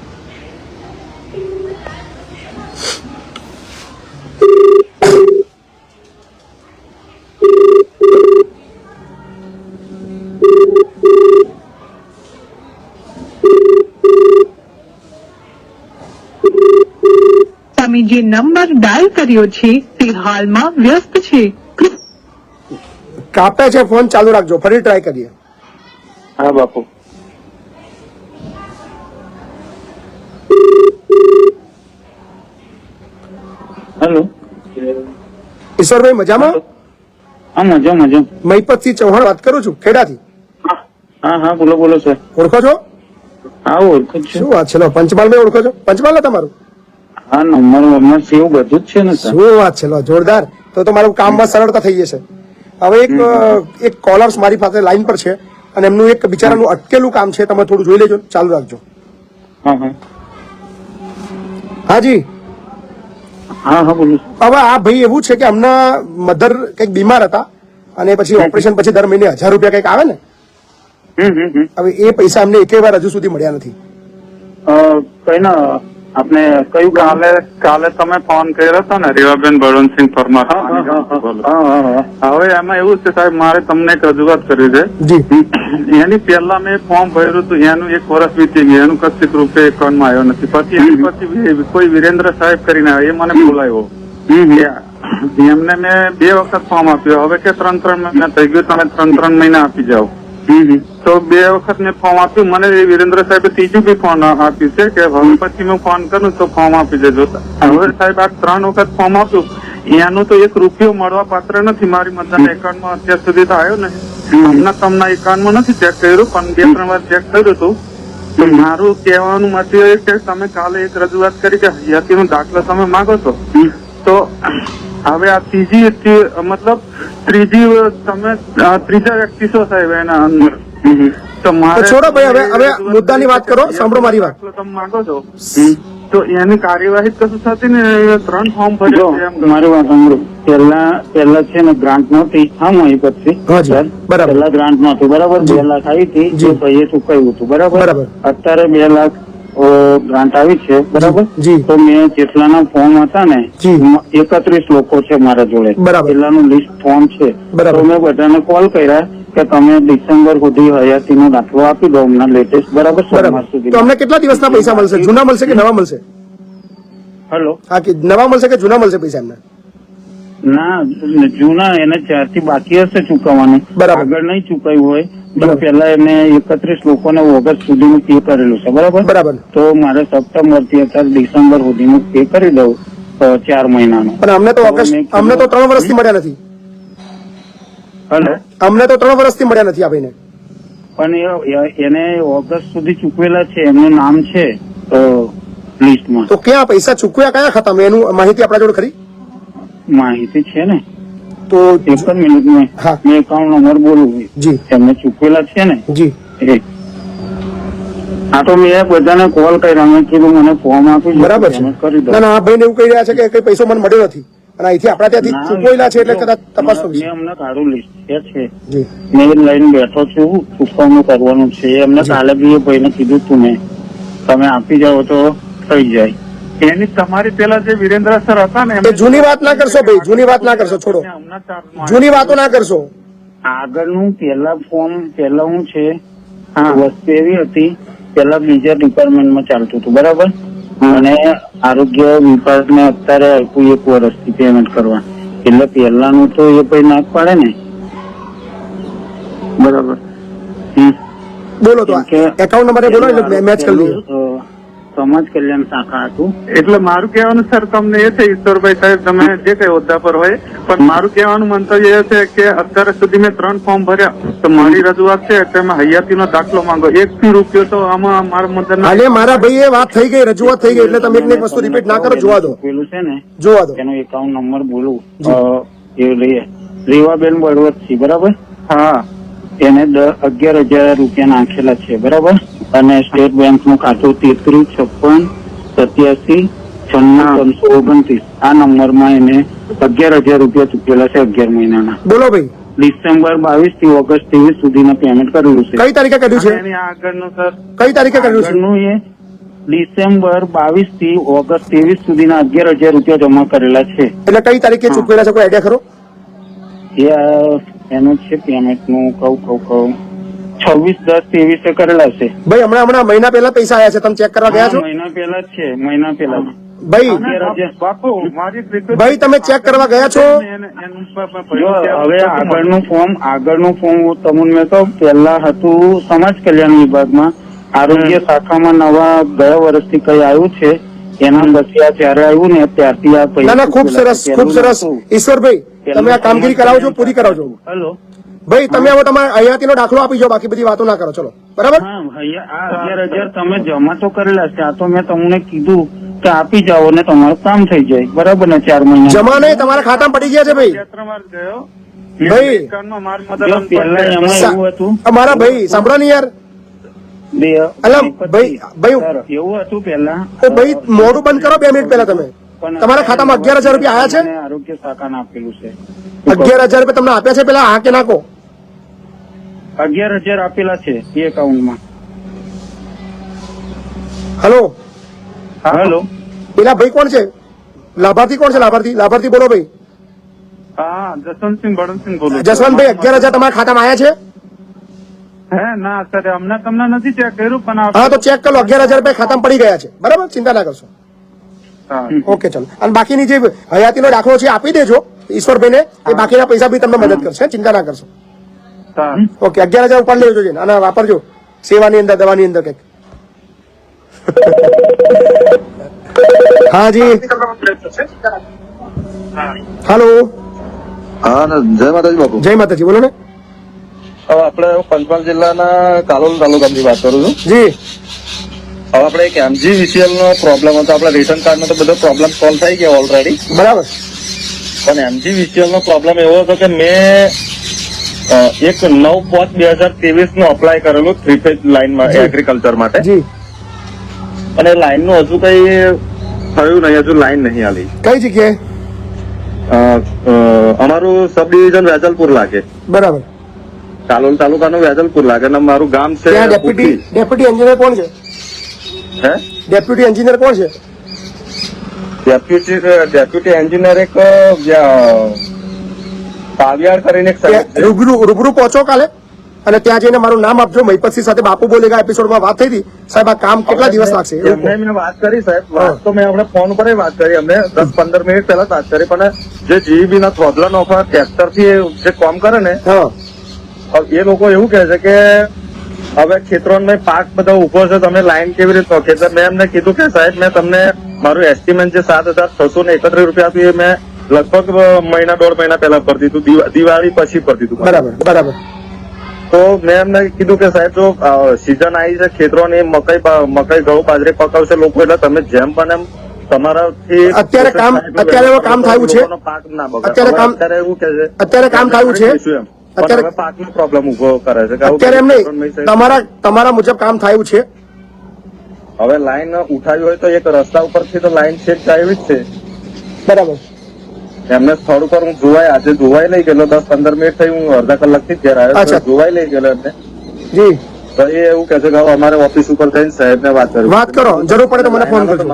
તમે જે નંબર ડાયલ કર્યો છે તે હાલમાં વ્યસ્ત છે. કાપે છે ફોન, ચાલુ રાખજો, ફરી ટ્રાય કરીએ. હા બાપુ. હેલો ઈશ્વરભાઈ મજામાં? હા મજા મજા. મહિપતસિંહ ચૌહાણ વાત કરું છું, ખેડાથી. હા હા બોલો બોલો સર. ઓળખો છો? હા ઓળખું જ છું. શું વાત છે, લો પંચમહાલ ઓળખો છો? પંચમહાલ તમારું? હા નંબર સેવ બધું જ છે ને સર. શું વાત છે, લો જોરદાર. તો મારું કામમાં સરળતા થઈ જશે. હવે એક કોલર્સ મારી પાસે લાઈન પર છે અને એમનું એક બિચારાનું અટકેલું કામ છે, તમે થોડું જોઈ લેજો, ચાલુ રાખજો. હા હા હાજી. હા હા બોલો. હવે આ ભાઈ એવું છે કે હમણાં મધર કંઈક બીમાર હતા અને પછી ઓપરેશન પછી દર મહિને 1000 રૂપિયા કંઈક આવે ને, હવે એ પૈસા અમને એકે વાર હજુ સુધી મળ્યા નથી. કઈ ના આપને કયું કાલે તમે ફોન કર્યો હતો ને રીવાબેન બળવંતસિંહ પરમાર. હવે એમાં એવું છે સાહેબ, મારે તમને એક રજૂઆત કરવી છે. જી. એની પહેલા મેં ફોર્મ ભર્યું હતું, એનું 1 વર્ષ વીતી ગયું, એનું કશીક રૂપિયા એકાઉન્ટમાં આવ્યો નથી. પછી એની પછી કોઈ વિરેન્દ્ર સાહેબ કરીને આવ્યો, એ મને બોલાવ્યો. એમને મેં 2 વખત ફોર્મ આપ્યો. હવે કે 3 મહિના થઈ ગયું, તમે 3 મહિના આપી જાઓ. તો 2 વખત મેં ફોર્મ આપ્યું. મને વિરેન્દ્ર સાહેબે ત્રીજું બી ફોન આપ્યું છે કે હવે પછી હું ફોન કરું તો ફોર્મ આપી દેજો. હવે સાહેબ આ 3 વખત ફોર્મ આપ્યું, એનું તો 1 રૂપિયો મળવા પાત્ર નથી. મારી મતદારના એકાઉન્ટમાં અત્યાર સુધી તો આવ્યો નહીં. હમણાં તમને એકાઉન્ટમાં નથી ચેક કર્યું, પણ 2-3 વાર ચેક કર્યું હતું. તો મારું કહેવાનું મત એ કે તમે કાલે એક રજૂઆત કરી કે હયાતીનો દાખલો તમે માંગો છો, તો હવે આ ત્રીજા વ્યક્તિ છો સાહેબ એના અંદર. તો મારે છોડો ભાઈ, હવે મુદ્દાની વાત કરો, સાંભળો મારી વાત. તમે માંગો છો તો એની કાર્યવાહી કશું થતી ને, 3 ફોર્મ ભર્યા. મારી વાત સાંભળો. પેલા છે ને ગ્રાન્ટ નહોતી. હા હું પછી બરાબર. પેલા ગ્રાન્ટ નહોતી, બરાબર. 2 લાખ આવી હતી, જે ભાઈએ ચૂકવ્યું હતું, બરાબર. અત્યારે 2 લાખ ગ્રાન્ટ આવી છે, બરાબર. તો મેં જેટલાના ફોર્મ હતા ને 31 લોકો છે મારા જોડે, પેલાનું લિસ્ટ ફોર્મ છે. તો મેં બધાને કોલ કર્યા કે તમે ડિસેમ્બર સુધી હયાતીનો દાખલો આપી દો, હમણાં લેટેસ્ટ, બરાબર. સોમવાર સુધી. તો અમને કેટલા દિવસના પૈસા મળશે? જૂના મળશે કે નવા મળશે? હેલો. હા, કે નવા મળશે કે જૂના મળશે પૈસા એમને? ના જૂના એને 4 થી બાકી હશે ચૂકવવાનું, આગળ નહીં ચૂકવ્યું હોય તો પેલા એને 31 લોકોને ઓગસ્ટ સુધીનું પે કરેલું છે, બરાબર. તો મારે સપ્ટેમ્બર થી અત્યારે ડિસેમ્બર સુધીનું પે કરી દઉં 4 મહિનાનું. પણ અમને તો 3 વર્ષથી મળ્યા નથી. હેલો. અમને તો 3 વર્ષથી મળ્યા નથી આ ભાઈને. પણ એને ઓગસ્ટ સુધી ચૂકવેલા છે, એમનું નામ છે લિસ્ટમાં. તો ક્યાં પૈસા ચૂકવ્યા કયા ખાતામાં, એનું માહિતી આપણા જોડે ખરી? માહિતી છે ને. તો 1 મિનિટ મેં એકાઉન્ટ નંબર બોલું. જી. એમને ચૂકવેલા છે ને. જી. હા તો મેં બધાને કોલ કર્યા, મેં કીધું મને ફોર્મ આપી, બરાબર છે. ના આ ભાઈને એવું કહી રહ્યા છે કે કઈ પૈસો મને મળ્યો નથી અને અહીંથી આપણા ત્યાંથી ચૂકવેલા છે, એટલે કદાચ તપાસ કરવી. મેં અમને કાઢું લિસ્ટ છે, મેં લઈને બેઠો છું, ચૂકવણું કરવાનું છે. એમને કાલે બી એ ભાઈને કીધું તું મેં, તમે આપી જાઓ તો થઈ જાય. એની તમારી પેલા જે વિરેન્દ્ર સર હતા ને, જૂની વાત ના કરશો ભાઈ, જૂની વાત ના કરશો, છોડો, જૂની વાતો ના કરશો. આગળનું પેલા ફોર્મ પેલા હું છે વસ્તુ એવી હતી, પેલા બીજા ડિપાર્ટમેન્ટમાં ચાલતું હતું, બરાબર. અને આરોગ્ય વિભાગને અત્યારે આપ્યું 1 વર્ષથી પેમેન્ટ કરવા, એટલે પેલાનું તો એ પછી નાક પાડે ને, બરાબર. બોલો તો એકાઉન્ટ નંબર બોલો એટલે મેચ કરી દઈએ. સમાજ કલ્યાણ શાખા હતું. એટલે મારું કહેવાનું સર તમને એ છે, ઈશ્વરભાઈ સાહેબ તમે જે કઈ હોદ્દા પર હોય, પણ મારું કહેવાનું મંતવ્ય એ છે કે અત્યારે સુધી મેં 3 ફોર્મ ભર્યા, તો મારી રજૂઆત છે કે તમે હયાતીનો દાખલો માંગો. 1 રૂપિયો તો આમાં મારા મતદાર. અને મારા ભાઈ એ વાત થઈ ગઈ, રજૂઆત થઈ ગઈ, એટલે તમે એક વસ્તુ રિપીટ ના કરો, જોવા દો. પેલું છે ને, જોવા દો. એનો એકાઉન્ટ નંબર બોલું. એ લઈએ રેવાબેન બળવંતસિંહ, બરાબર. હા. એને 11,000 રૂપિયા નાખેલા છે, બરાબર. અને સ્ટેટ બેંક નું ખાતું 33 56 87 96 29. આ નંબરમાં એને 11,000 રૂપિયા ચૂકેલા છે 11 મહિનાના. બોલો ભાઈ. ડિસેમ્બર 22 થી ઓગસ્ટ 23 સુધીના પેમેન્ટ કરેલું છે. કઈ તારીખે કર્યું છે? આગળનું સર કઈ તારીખે કર્યું છે? એ ડિસેમ્બર 22 થી ઓગસ્ટ 23 સુધીના 11,000 રૂપિયા જમા કરેલા છે. એટલે કઈ તારીખે ચૂકવેલા છે, કોઈ આઈડિયા ખરો? એનું છે પેમેન્ટ નું કહું 26/10/23 કરેલા છે. ભાઈ હમણાં મહિના પહેલા પૈસા આવ્યા છે, તમે ચેક કરવા ગયા છો? મહિના પહેલા જ છે, મહિના પહેલા. ભાઈ તમે ચેક કરવા ગયા છો? હવે આગળનું ફોર્મ તમને મેં કહું, પેલા હતું સમાજ કલ્યાણ વિભાગમાં, આરોગ્ય શાખામાં નવા ગયા વર્ષથી કઈ આવ્યું છે, એના પછી આ જયારે આવ્યું ને ત્યારથી આ પૈસા. ના ખૂબ સરસ, ખૂબ સરસ. ઈશ્વરભાઈ તમે આ કામગીરી કરાવજો, પૂરી કરાવજો. હેલો, ભાઈ તમે હવે તમારે હયાતીનો દાખલો આપી જાઓ, બાકી બધી વાતો ના કરો. ચલો, બરાબર? હા આ 11,000 તમે જમા તો કરેલા છે. આ તો મેં તમને કીધું કે આપી જાઓ ને તમારું કામ થઈ જાય, બરાબર ને? 4 મહિના જમા નહીં, તમારા ખાતામાં પડી ગયા છે ભાઈ. 3 વાર ગયો ભાઈ પેલા એમાં એવું હતું, અમારા ભાઈ સાંભળો ને યાર. અલા ભાઈ એવું હતું પેલા. તો ભાઈ મોઢું બંધ કરો 2 મિનિટ પહેલા. તમે તમારા ખાતામાં 11,000 રૂપિયા આયા છે? મને આરોગ્ય શાખાને આપેલું છે. 11,000 રૂપિયા તમને આપ્યા છે પેલા? હા કે નાખો? 11,000 આપેલા છે એ એકાઉન્ટમાં. હલો, હેલો, પેલા ભાઈ કોણ છે? લાભાર્થી કોણ છે? લાભાર્થી બોલો ભાઈ. હા, જસવંતસિંહ બળવંતસિંહ બોલું. જસવંતભાઈ 11,000 તમારા ખાતામાં આયા છે? હે ના સર, અમને તમને નથી ચેક કર્યું પણ હા તો ચેક કરો, 11,000 રૂપિયા ખાતામાં પડી ગયા છે, બરાબર? ચિંતા ના કરશો. હા. ઓકે, ચલો. અને બાકીની જે હયાતીનો દાખલો છે આપી દેજો ઈશ્વરભાઈને, એ બાકીના પૈસા બી તમને મદદ કરશે, ચિંતા ના કરશો. હા. ઓકે, 11,000 ઉપાડી લેજો અને વાપરજો સેવાની અંદર, દવાની અંદર કંઈક. હા જી, હાલો. હા, જય માતાજી બાપુ. જય માતાજી, બોલો ને. હવે આપણે પંચમહાલ જિલ્લાના કાલોલ તાલુકાની વાત કરું છું. જી. હવે આપણે એક MGVCL નો પ્રોબ્લેમ હતો. આપણા રેશન કાર્ડ નો તો બધો પ્રોબ્લેમ સોલ્વ થઈ ગયો ઓલરેડી, બરાબર. પણ MGVCL નો પ્રોબ્લેમ એવો હતો કે મેં એક 9/5/2023 નું અપ્લાય કરેલું 3 ફેઝ લાઈનમાં એગ્રીકલ્ચર માટે, જી. અને લાઈન નું હજુ કઈ થયું નહીં, હજુ લાઈન નહીં આવી. કઈ જગ્યાએ? અમારું સબ ડિવિઝન વેજલપુર લાગે, બરાબર. કાલોલ તાલુકાનું વેજલપુર લાગે, અને મારું ગામ છે ત્યાં ડેપ્યુટી એન્જિનિયર કોણ છે? હે ડેપ્યુટી એન્જિનિયર કોણ છે? ડેપ્યુટી એન્જિનિયર એક કાવ્યાળ કરીને એક સાહેબ છે. રૂબરૂ પહોંચો કાલે અને ત્યાં જઈને મારું નામ આપજો. મહિપતસિંહ સાથે બાપુ બોલેગા એપિસોડમાં વાત થઈ હતી. સાહેબ આ કામ કેટલા દિવસ લાગશે? એમને મેં વાત કરી સાહેબ, વાત તો મેં આપણે ફોન પર વાત કરી, અમને 10-15 મિનિટ પહેલા વાત કરી, પણ જે જીઈબી ના થોદલા નોખા ટ્રેક્ટર થી જે કામ કરે ને, એ લોકો એવું કહે છે કે હવે ખેતરોમાં પાક બધો ઉભો છે, તમે લાઈન કેવી રીતે ખેતર? મેં એમને કીધું કે સાહેબ મેં તમને મારું એસ્ટિમેટ જે 7,631 રૂપિયા હતું એ મેં લગભગ 1.5 મહિના પહેલા ભરી દીધું, દિવાળી પછી ભરી દીધું. બરાબર. તો મેં એમને કીધું કે સાહેબ જો સિઝન આવી છે ખેતરોની, મકઈ ઘઉં બાજરી પકવશે લોકો, એટલે તમે જેમ બને એમ તમારાથી અત્યારે કામ થયું છે, પાક ના બગાડે. અત્યારે એવું કે છે અત્યારે કામ થયું છે, અત્યારે પાકનો પ્રોબ્લેમ ઉભો કરે છે. અત્યારે એમ નહીં, તમારા મુજબ કામ થયું છે. હવે લાઈન ઉઠાવી હોય તો એક રસ્તા ઉપરથી તો લાઈન છેક આવી જ છે, બરાબર. એમને સ્થળ ઉપર હું આજે જોવાઈ લઈ ગયેલો, 10-15 મિનિટ થઈ, હું અડધા કલાકથી જ ઘેર આવ્યો, જોવાઈ લઈ ગયેલો એમને. જી. તો એ એવું કે છે કે અમારે ઓફિસ ઉપર થઈને સાહેબને વાત કરો, જરૂર પડે તો મને ફોન કરજો.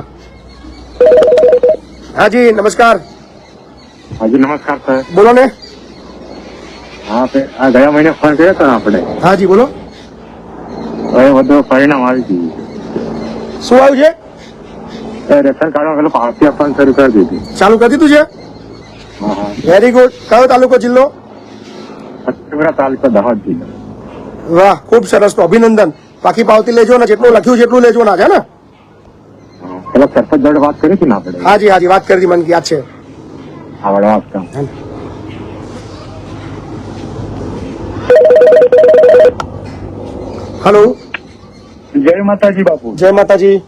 હાજી નમસ્કાર. હાજી નમસ્કાર સાહેબ, બોલો ને. હા આ ગયા મહિને ફોન કર્યો હતો આપણે. હાજી બોલો. હવે બધું પરિણામ આવી ગયું. શું આવ્યું છે? રેશન કાર્ડમાં પેલું પાવતી આપવાનું શરૂ કરી દીધું, ચાલુ કરી દીધું છે? Very good. કયો તાલુકો, જિલ્લો? તાલુકો દાહોદ જિલ્લો. વાહ, ખૂબ સરસ. તો અભિનંદન. બાકી પાવતી લેજો ને, જેટલું લખ્યું છે એટલું લેજો ના છે ને. પેલા સરપંચ જોડે વાત કરી હતી ને આપણે? હાજી વાત કરી હતી, મને યાદ છે. આવડે વાત કામ. હેલો. જય માતાજી બાપુ. જય માતાજી.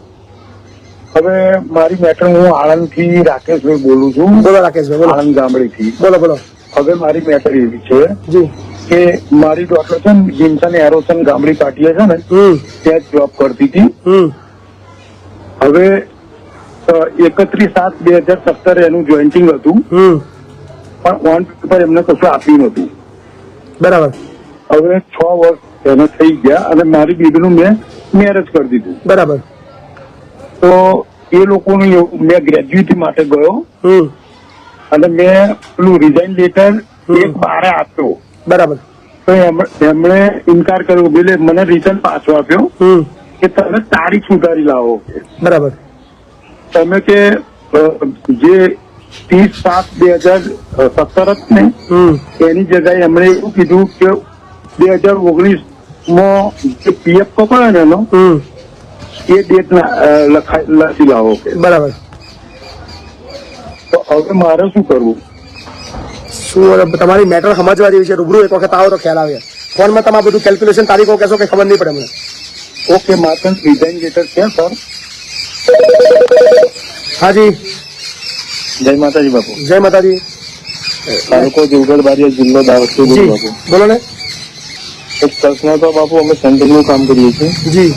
હવે મારી મેટર, હું આણંદ થી રાકેશભાઈ બોલું છું. બોલો રાકેશભાઈ, બોલો. આણંદ ગામડે થી. બોલો. હવે મારી મેટર એવી છે જી કે મારી ડોટર છે ને જીમસન એરોસન ગામડી પાટીએ છે ને, ત્યાં જોબ કરતી હતી. હવે 31/7/2017 એનું જોઈન્ટિંગ હતું, પણ ઓન પેપર એમને કશું આપ્યું નતું. બરાબર. હવે 6 વર્ષ એને થઈ ગયા અને મારી બેબીનું મેં મેરેજ કરી દીધું. બરાબર. તો એ લોકોનું મેં ગ્રેજ્યુએટી માટે ગયો અને મેં પેલું રિઝાઇન લેટર 1/12 આપ્યો. બરાબર. તો એમણે ઇનકાર કર્યો, એટલે મને રિટર્ન પાછો આપ્યો કે તમે તારીખ સુધારી લાવો. બરાબર. તમે કે જે 30/7/2017 જ ને, એની જગ્યાએ એમણે એવું કીધું કે 2019 જે પીએફ કપાયો ને એનો એ ડેટ લખી લાવો. બરાબર. તો હવે મારે શું કરવું? શું તમારી મેટર સમજવા જેવી છે, રૂબરૂ એક વખત આવો તો ખ્યાલ આવે. ફોનમાં તમે આ બધું કેલ્ક્યુલેશન તારીખો કહેશો કે ખબર નહીં પડે મને. ઓકે, માતન ડિઝાઇન લેટર છે સર. હાજી, જય માતાજી બાપુ. જય માતાજી. તાલુકો દેવગઢ બારિયા, જિલ્લો દાહોદ. જી બાપુ બોલો ને. એક પ્રશ્ન હતો બાપુ, અમે સેન્ટરનું કામ કરીએ છીએ. જી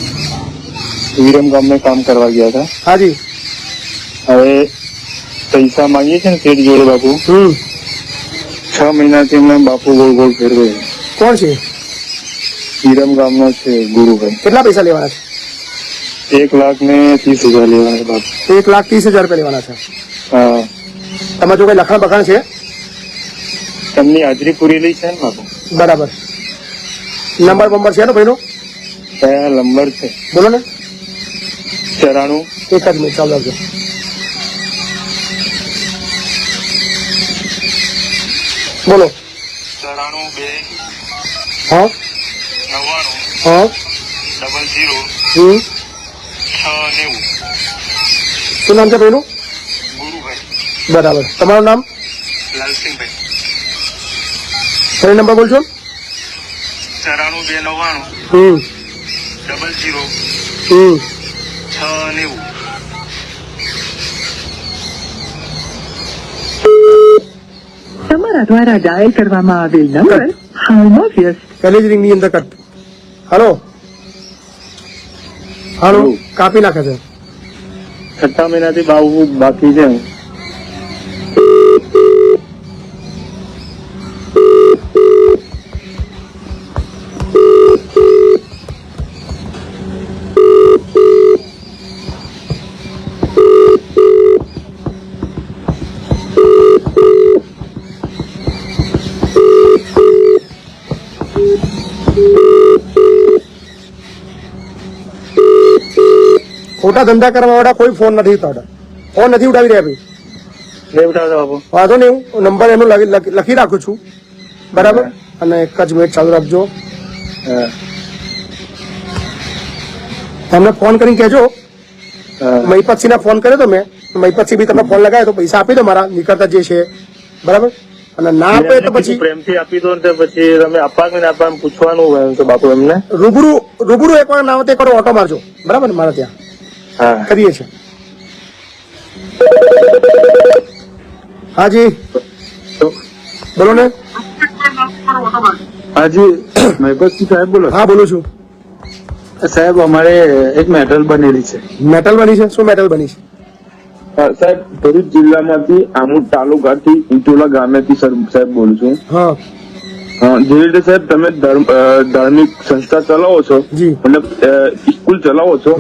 વિરમ ગામમાં કામ કરવા ગયા હતા. હાજી. હવે પૈસા માંગીએ છીએ ને શેઠ જોડે બાપુ. 6 મહિનાથી એમને બાપુ ગોળ ગોળ ફેરવે. કોણ છે? વિરમ ગામનો છે ગુરુભાઈ. કેટલા પૈસા લેવાના છે? 1,30,000 લેવાના છે બાપુ. 1,30,000 રૂપિયા લેવાના છે. હા, તમારે જો કઈ લખાણ બખાણ છે? એમની હાજરી પૂરેલી છે ને બાપુ. બરાબર. નંબર બંબર છે ને ભાઈનો? કયા નંબર છે બોલો ને. 94. એક જ મિનિટ ચાલુ રાખજો. બોલો. 92 હા 99 હા 00 690. શું નામ છે ભાઈનું? ગુરુભાઈ. બરાબર. તમારું નામ? લાલસિંહભાઈ. ફરી નંબર બોલશો? 92 99 હમ 00 હમ 690. તમારા દ્વારા ડાયલ કરવામાં આવેલ નંબર હાલમાં વ્યસ્ત. પહેલી જ રિંગની અંદર કટ. હાલો હાલો, કાપી નાખે છે. 6 મહિનાથી બાપુ બાકી છે. ખોટા ધંધા કરવા વાળા કોઈ ફોન નથી ઉઠાવતા. ફોન નથી ઉઠાવી રહ્યા ભાઈ. નહીં ઉઠાવતા બાપુ. વાંધો નહીં, હું નંબર એનો લખી રાખું છું. બરાબર. અને એક જ મિનિટ ચાલુ રાખજો. હા, તમને ફોન કરીને કહેજો. હા. મહિપતસિંહને ફોન કર્યો તો મેં. મહિપતસિંહ બી તમે ફોન લગાવ્યો તો પૈસા આપી દો મારા નીકળતા જે છે. બરાબર. અને ના આપે તો પછી પ્રેમથી આપી દો ને પછી તમે આપવા કે ના આપવા એમ પૂછવાનું હોય તો બાપુ એમને. રૂબરૂ એકવાર ના આવે તો એકવાર ઓટો મારજો. બરાબર ને? મારા ત્યાં હા, કરીએ છીએ. હાજી બોલો ને. હાજી મહેબતસિંહ સાહેબ બોલો. હા બોલું છું. સાહેબ અમારે એક મેટલ બનેલી છે. મેટલ બની છે? શું મેટલ બની છે? સાહેબ ભરૂચ જિલ્લામાંથી આમોદ તાલુકાથી ઇટોલા ગામેથી સાહેબ બોલું છું. હા જે રીતે સાહેબ તમે ધાર્મિક સંસ્થા ચલાવો છો, જી. મતલબ સ્કૂલ ચલાવો છો,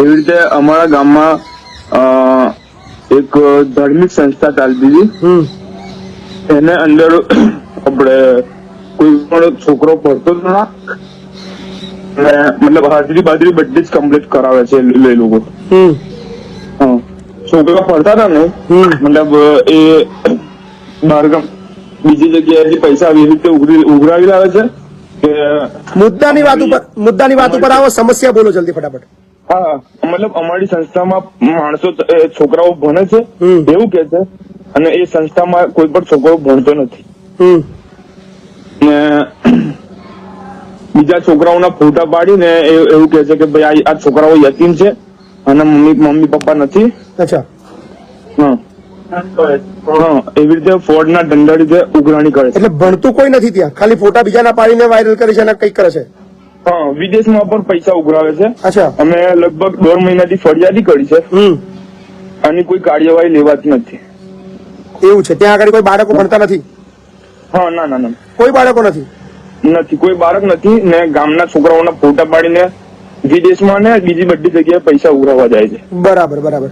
એવી રીતે અમારા ગામમાં એક ધાર્મિક સંસ્થા ચાલતી હતી. એને અંદર આપણે કોઈ પણ છોકરો ભણતો જ ના, મતલબ હાજરી બાજરી બધી જ કમ્પ્લીટ કરાવે છે એ લોકો. છોકરા ભણતા હતા ને, મતલબ એ બહારગામ બીજી જગ્યાએથી પૈસા આવી રીતે ઉઘરાવી લાવે છે કે મુદ્દાની વાત ઉપર આવો. સમસ્યા બોલો જલ્દી ફટાફટ. હા, મતલબ અમારી સંસ્થામાં માણસો છોકરાઓ ભણે છે એવું કે છે, અને એ સંસ્થામાં કોઈ પણ છોકરો ભણતો નથી. ને બીજા છોકરાઓના ફોટા પાડીને એવું કે છે કે ભાઈ આ છોકરાઓ યતીમ છે અને મમ્મી પપ્પા નથી. અચ્છા. હા, એવી રીતે ફ્રોડ ના ધંધા રીતે ઉઘરાણી કરે છે. એટલે ભણતું કોઈ નથી ત્યાં, ખાલી ફોટા બીજાના પાડીને વાયરલ કરે છે અને કંઈક કરે છે. હા, વિદેશમાં પણ પૈસા ઉઘરાવે છે. અચ્છા. અમે લગભગ 1.5 મહિનાથી ફરિયાદી કરી છે અને કોઈ કાર્યવાહી લેવાતી નથી. એવું છે? ત્યાં આગળ કોઈ બાળકો ભણતા નથી? હા, ના ના ના, કોઈ બાળકો નથી? નથી, કોઈ બાળક નથી. ને ગામના છોકરાઓના ફોટા પાડીને વિદેશમાં ને બીજી બધી જગ્યાએ પૈસા ઉઘરાવવા જાય છે. બરાબર બરાબર.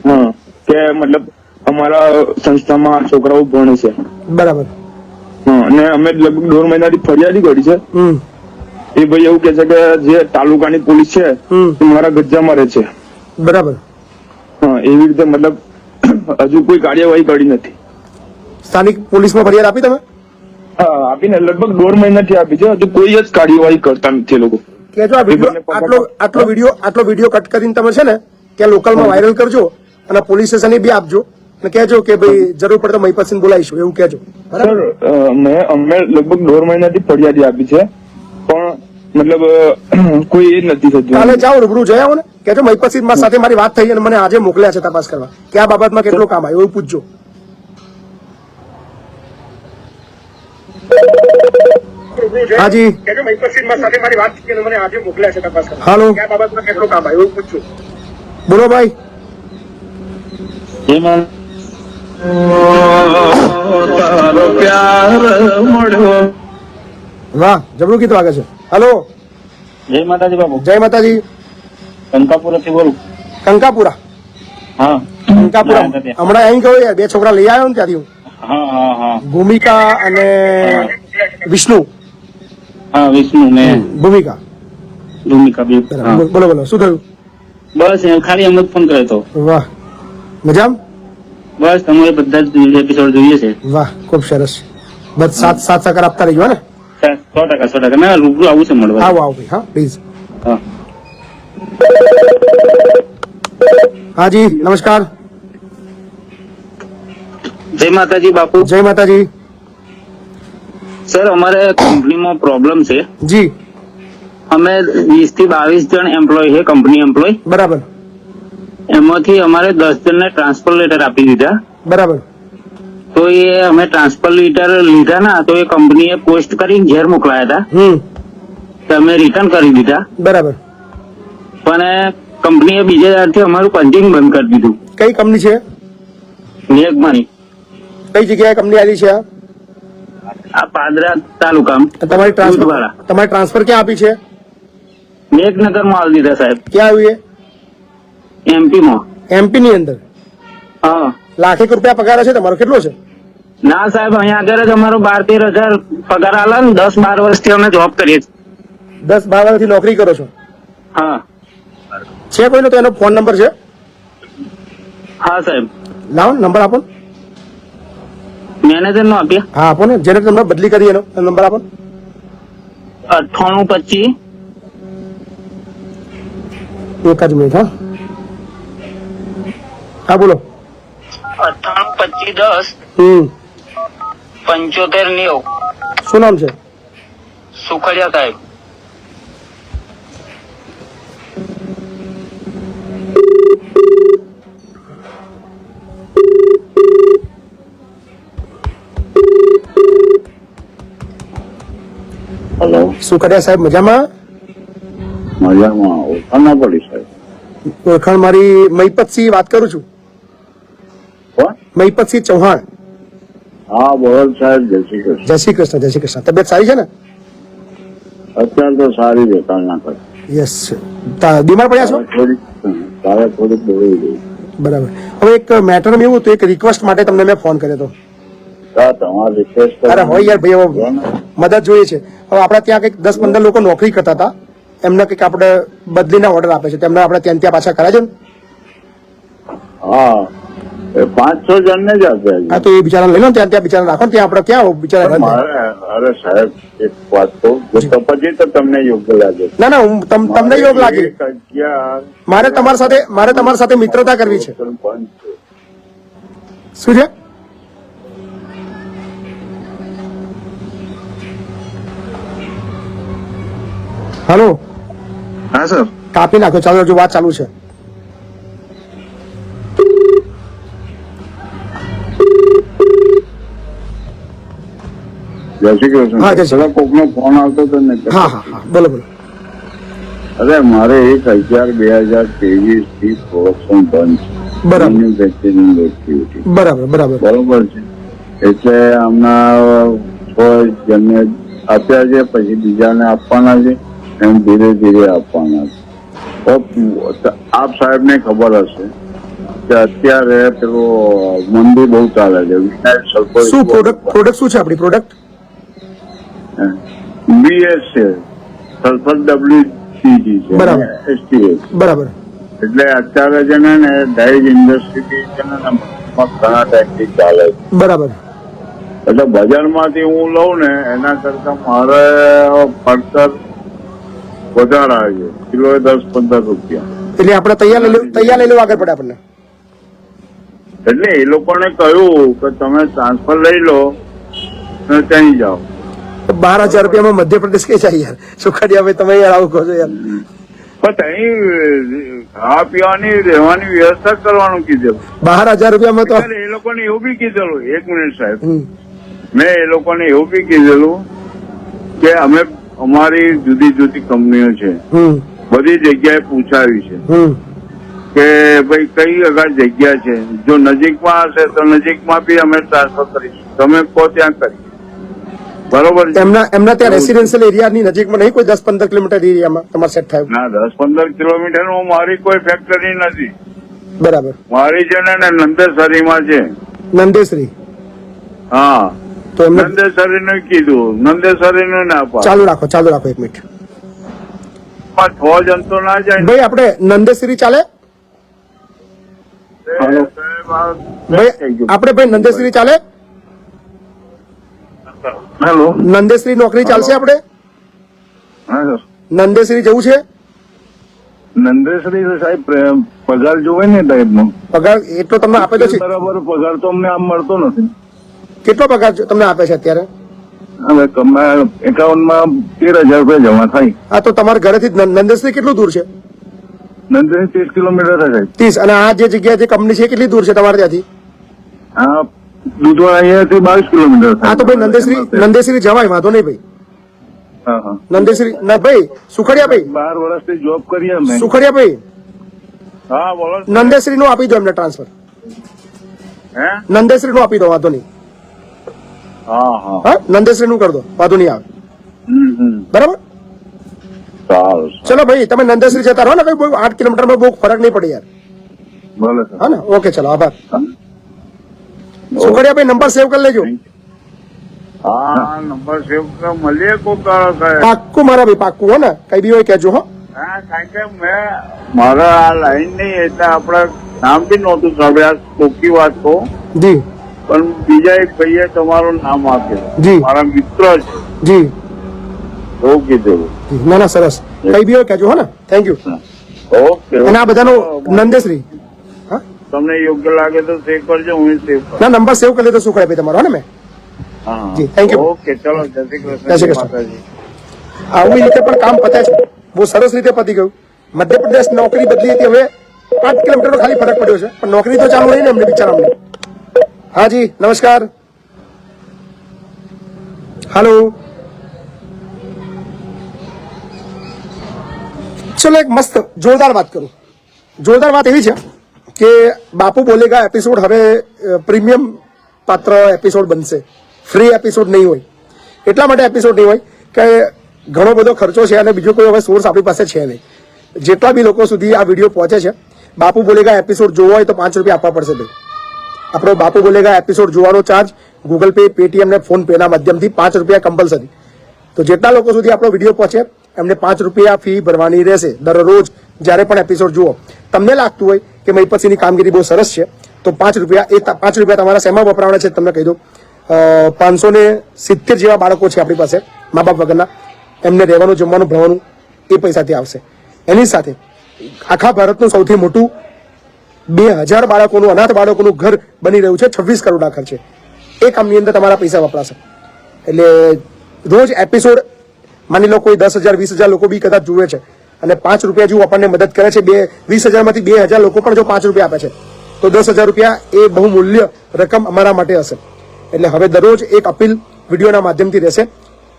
હા, કે મતલબ અમારા સંસ્થામાં છોકરાઓ ભણે છે. બરાબર. હા, ને અમે લગભગ 1.5 મહિનાથી ફરિયાદી કરી છે. એ ભાઈ એવું કે છે કે જે તાલુકાની પોલીસ છે એ મારા ગજ્જામાં રહે છે. બરાબર. હા, એવી રીતે મતલબ હજુ કોઈ કાર્યવાહી કરી નથી. સ્થાનિક પોલીસમાં ફરિયાદ આપી તમે? હા, આપીને લગભગ 1.5 મહિનાથી આપી છે. હજુ કોઈ જ કાર્યવાહી કરતા નથી લોકો. કેજો આ વિડીયો આટલો વિડીયો કટ કરીને તમે છે ને ત્યાં લોકલમાં વાયરલ કરજો અને પોલીસ સ્ટેશને બી આપજો. ને કહેજો કે ભાઈ જરૂર પડે તો મહિપતસિંહ બોલાવીશું એવું કહેજો. સર અમે લગભગ 1.5 મહિનાથી ફરિયાદી આપી છે પણ મતલબ કોઈ એ જ નથી થતું. કાલે જાઓ રૂબરૂ જઈ આવો ને કહેજો મહિપતસિંહ સાથે મારી વાત થઈ અને મને આજે મોકલ્યા છે તપાસ કરવા કે આ બાબતમાં કેટલું કામ આવ્યું એવું પૂછજો. હાજી હાલો બોલો ભાઈ. વાહ જબરું કીધું આગળ છે. હાલો જય માતાજી બાપુ. જય માતાજી. કંકાપુરા થી બોલું. કંકાપુરા. હા કંકાપુરા હમણાં અહીં ગયો યાર 2 છોકરા લઈ આવ્યો ને ત્યાંથી હું. હા હા હા. ભૂમિકા અને વિષ્ણુ. હા વિષ્ણુ ને ભૂમિકા. ભૂમિકા બી. બોલો બોલો શું થયું? બસ ખાલી એમ જ ફોન કર્યો હતો. વાહ મજામાં? બસ તમારે બધા જ એપિસોડ જોઈએ છે. વાહ ખૂબ સરસ. બસ સાથ સહકાર આપતા રહીજો ને. 100% ના રૂબરૂ આવું છે મળવા. આવો ભાઈ હા પ્લીઝ. હા હાજી નમસ્કાર. જય માતાજી બાપુ. જય માતાજી. સર અમારે કંપનીમાં પ્રોબ્લેમ છે. જી. અમે 20 થી 22 જણ એમ્પ્લોય છે કંપની એમ્પ્લોય. બરાબર. એમાંથી અમારે 10 જણને ટ્રાન્સફર લેટર આપી દીધા. બરાબર. તો એ અમે ટ્રાન્સફર લેટર લીધા ના તો એ કંપનીએ પોસ્ટ કરીને ઘેર મોકલાયા હતા. તો અમે રિટર્ન કરી દીધા. બરાબર. પણ કંપનીએ બીજા દાડથી અમારું પંચિંગ બંધ કરી દીધું. કઈ કંપની છે? મેઘમાની. કઈ જગ્યાએ કંપની આવી છે? આ પાદરા તાલુકા. તમારી ટ્રાન્સફર ક્યાં આપી છે? મેઘનગર માં આવી દીધા સાહેબ. ક્યાં આવ્યું? એમપી માં. એમપી ની અંદર? હા. લાખેક રૂપિયા પગાર છે તમારો? કેટલો છે? ના સાહેબ અહીંયા આગળ જ અમારો 12-13 હજાર પગાર આલે ને 10-12 વર્ષથી અમે જોબ કરીએ છીએ. 10-12 વર્ષથી નોકરી કરો છો? હા. છે કોઈનો તો એનો ફોન નંબર છે? હા સાહેબ. લાવો નંબર આપો. મેનેજર નો આપ્યા? હા આપો ને જેને તમે બદલી કરી એનો નંબર આપો. 9825. એક જ મિનિટ. હા બોલો. 982510 7590. શું નામ છે? સુખડિયા સાહેબ. હેલો સુખડિયા સાહેબ મજામાં? મજામાં. ઓળખાણ ના પડી સાહેબ. ઓળખાણ મારી મહિપતસિંહ વાત કરું છું. કોણ? મહિપતસિંહ ચૌહાણ. હા બોલ સાહેબ. જય શ્રી કૃષ્ણ. જય શ્રી કૃષ્ણ. જય શ્રી કૃષ્ણ. તબિયત સારી છે ને? અત્યારે તો સારી છે. કાલ ના કર. યસ. બીમાર પડ્યા છો? થોડીક દોડી ગઈ. બરાબર. હવે એક મેટર એવું હતું, એક રિક્વેસ્ટ માટે તમને મેં ફોન કર્યો હતો. તમારી રિક્વેસ્ટ. અરે હોય યાર ભાઈ હવે મદદ જોઈએ છે. હવે આપડે ત્યાં કઈક 10-15 લોકો નોકરી કરતા હતા. એમને કઈક આપણે બદલીના ઓર્ડર આપે છે. તેમને આપણે ત્યાં પાછા કરાય છે ને? હા 5-6 જણને જ આપ્યા. હા તો એ બિચારા લઈ લો ત્યાં બિચારા રાખો ત્યાં આપણે ક્યાં બિચારા. અરે સાહેબ એક વાત કહું તો પછી તો તમને યોગ્ય લાગે. ના હું તમને યોગ લાગે. મારે તમારી સાથે મિત્રતા કરવી છે. શું છે? હેલો. હા સર. કાપી નાખો. ચાલો હજુ વાત ચાલુ છે. જય શ્રી કૃષ્ણ. હા જય શ્રી. કોકનો ફોન આવતો હતો ને. હા બોલો બોલો. અરે મારે 1/11/2023 થી પ્રોડક્શન બંધ છે. બરાબર. બરોબર છે. એટલે હમણાં 6 જણને આપ્યા છે. પછી બીજાને આપવાના છે. એમ ધીરે ધીરે આપવાના છે. આપ સાહેબ ને ખબર હશે કે અત્યારે પેલો મંદી બહુ ચાલે છે. વિનાયક સલ્ફર. શું પ્રોડક્ટ શું છે આપણી પ્રોડક્ટ? બીએસ છે. સલ્ફર WCG છે. બરાબર. STS. બરાબર. એટલે અત્યારે છે ને ડાઇઝ ઇન્ડસ્ટ્રી છે ને ઘણા ટાઈમથી ચાલે છે. બરાબર. એટલે બજારમાંથી હું લઉં ને એના કરતા મારે પડતર વધારે આવે છે. કિલો 10-15 રૂપિયા. એટલે આપણે તૈયાર લઈ લેવું આગળ પડે આપણને. એટલે એ લોકોને કહ્યું કે તમે ટ્રાન્સફર લઈ લો અને ત્યાં જાઓ. 12,000 રૂપિયામાં મધ્યપ્રદેશ કઈ જાય યાર? સુખડિયા ભાઈ તમે યાર આવું કહો છો યાર. પણ ત્યાં ખાવા પીવાની રહેવાની વ્યવસ્થા કરવાનું કીધેલું. 12,000 રૂપિયામાં તો એ લોકોને એવું બી કીધેલું, 1 મિનિટ સાહેબ, મેં એ લોકોને એવું બી કીધેલું કે અમે અમારી જુદી જુદી કંપનીઓ છે, બધી જગ્યાએ પૂછાવી છે કે ભાઈ કઈ આગળ જગ્યા છે, જો નજીકમાં હશે તો નજીકમાં બી અમે ટ્રાન્સફર કરીશું, તમે કહો ત્યાં કરી. બરોબર છે. એમના ત્યાં રેસિડેન્શિયલ એરિયાની નજીકમાં નહીં, કોઈ 10-15 કિલોમીટર એરિયામાં તમારે સેટ થાય? ના, 10-15 કિલોમીટરમાં મારી કોઈ ફેક્ટરી નથી. બરાબર. મારી છે ને નંદેસરીમાં છે. નંદેસરી? હા, તો એમને નંદેસરી નું કીધું, નંદેસરી નું ના પાડે. ચાલુ રાખો 1 મિનિટ. 6 જણ તો ના જાય ભાઈ આપણે નંદેસરી ચાલે? ભાઈ નંદેસરી ચાલે? હેલો, નંદેસરી નોકરી ચાલશે આપણે? નંદેસરી જવું છે? નંદેસરી સાહેબ પગાર જોવે ને ટાઈપ નો પગાર એટલો તમને આપે તો છે? બરાબર પગાર તો અમને આમ મળતો નથી. કેટલો પગાર તમને આપે છે અત્યારે? હવે એકાઉન્ટમાં 13,000 રૂપિયા જમા થાય. હા, તો તમારા ઘરેથી નંદેસરી કેટલું દૂર છે? નંદેસરી 30 કિલોમીટર થાય. 30. અને આ જે જગ્યા જે કંપની છે કેટલી દૂર છે તમારે ત્યાંથી? હા, દૂધવાળા અહીંયાથી 22 કિલોમીટર થાય. હા, તો ભાઈ નંદેસરી જવાય, વાંધો નહીં ભાઈ. નંદેસરી ના ભાઈ. સુખડિયા ભાઈ 12 વર્ષથી જોબ કરી અમે. સુખડિયા ભાઈ, હા બોલો. નંદેસરી નું આપી દો એમને ટ્રાન્સફર. હે, નંદેસરી નું આપી દો, વાંધો નહીં. હા, નંદેસરી નું કરી દો, વાંધો નહીં આવે. બરાબર, ચલો ભાઈ, તમે નંદેસરી જતા રહો ને, કઈ 8 કિલોમીટરમાં બહુ ફરક નહીં પડે યાર. બોલો હા ને, ઓકે, ચલો, આભાર. સુખડિયા ભાઈ નંબર સેવ કરી લેજો. હા, નંબર સેવ મળીએ કોક. પાક્કું મારા ભાઈ, પાક્કું. હો ને, કઈ બી હોય કહેજો. હો, હા, કારણ કે મારા આ લાઈન નહીં એટલે આપડે નામ બી નહોતું સાંભળ્યા, ચોખ્ખી વાત કહો જી, પણ બીજા એક ભાઈએ તમારું નામ આપેલું, જી, મારા મિત્ર છે, જી, એવું કીધેલું. ના ના, સરસ. કઈ બી હોય કહેજો. હો ને, થેન્ક યુ. ઓકે. અને આ બધાનું નંદેસરી તમને યોગ્ય લાગે તો સેવ કરજો, હું સેવ કરું. ના, નંબર સેવ કરી લીધો સુખડિયા ભાઈ તમારો. હો ને મેં. જી, થેન્ક યુ. ઓકે, ચલો, જય શ્રી જય શ્રી કૃષ્ણ. કૃષ્ણ. આવી રીતે પણ કામ પતે છે, બહુ સરસ રીતે પતી ગયું. મધ્યપ્રદેશ નોકરી બદલી હતી, હવે 5 કિલોમીટરનો ખાલી ફરક પડ્યો છે, પણ નોકરી તો ચાલુ રહી ને એમને બિચારા અમને. હા જી, નમસ્કાર. હાલો, ચલો એક મસ્ત જોરદાર વાત કરું. જોરદાર વાત એવી છે કે બાપુ બોલેગા એપિસોડ હવે પ્રીમિયમ પાત્ર એપિસોડ બનશે, ફ્રી એપિસોડ નહીં હોય. એટલા માટે એપિસોડ નહીં હોય કે ઘણો બધો ખર્ચો છે અને બીજો કોઈ હવે સોર્સ આપણી પાસે છે નહીં. જેટલા બી લોકો સુધી આ વિડીયો પહોંચે છે, બાપુ બોલેગા એપિસોડ જોવો હોય તો 5 રૂપિયા આપવા પડશે ભાઈ. આપણો બાપુ બોલેગા એપિસોડ જોવાનો ચાર્જ ગૂગલ પે, પેટીએમ ને ફોન પે ના માધ્યમથી 5 રૂપિયા કમ્પલસરી. તો જેટલા લોકો સુધી આપણો વિડીયો પહોંચે એમને 5 રૂપિયા ફી ભરવાની રહેશે દરરોજ જ્યારે પણ એપિસોડ જુઓ. તમને લાગતું હોય કે મહિપતસિંહની કામગીરી બહુ સરસ છે તો 5 રૂપિયા તમારા શેમાં વપરાવાના છે તમને કહી દઉં. 570 જેવા બાળકો છે આપણી પાસે મા બાપ વગરના, એમને રહેવાનું, જમવાનું, ભણવાનું એ પૈસાથી આવશે. એની સાથે આખા ભારતનું સૌથી મોટું 2000 બાળકોનું, અનાથ બાળકોનું ઘર બની રહ્યું છે 26 કરોડના ખર્ચે. એ કામની અંદર તમારા પૈસા વપરાશે. એટલે રોજ એપિસોડ માની લો કોઈ 10,000 20,000 લોકો બી કદાચ જુએ છે અને 5 રૂપિયા જો આપણને મદદ કરે છે, 20,000 માંથી 2,000 લોકો પણ જો 5 રૂપિયા આપે છે તો 10,000 રૂપિયા એ બહુમૂલ્ય રકમ અમારા માટે હશે. એટલે હવે દરરોજ એક અપીલ વિડીયોના માધ્યમથી રહેશે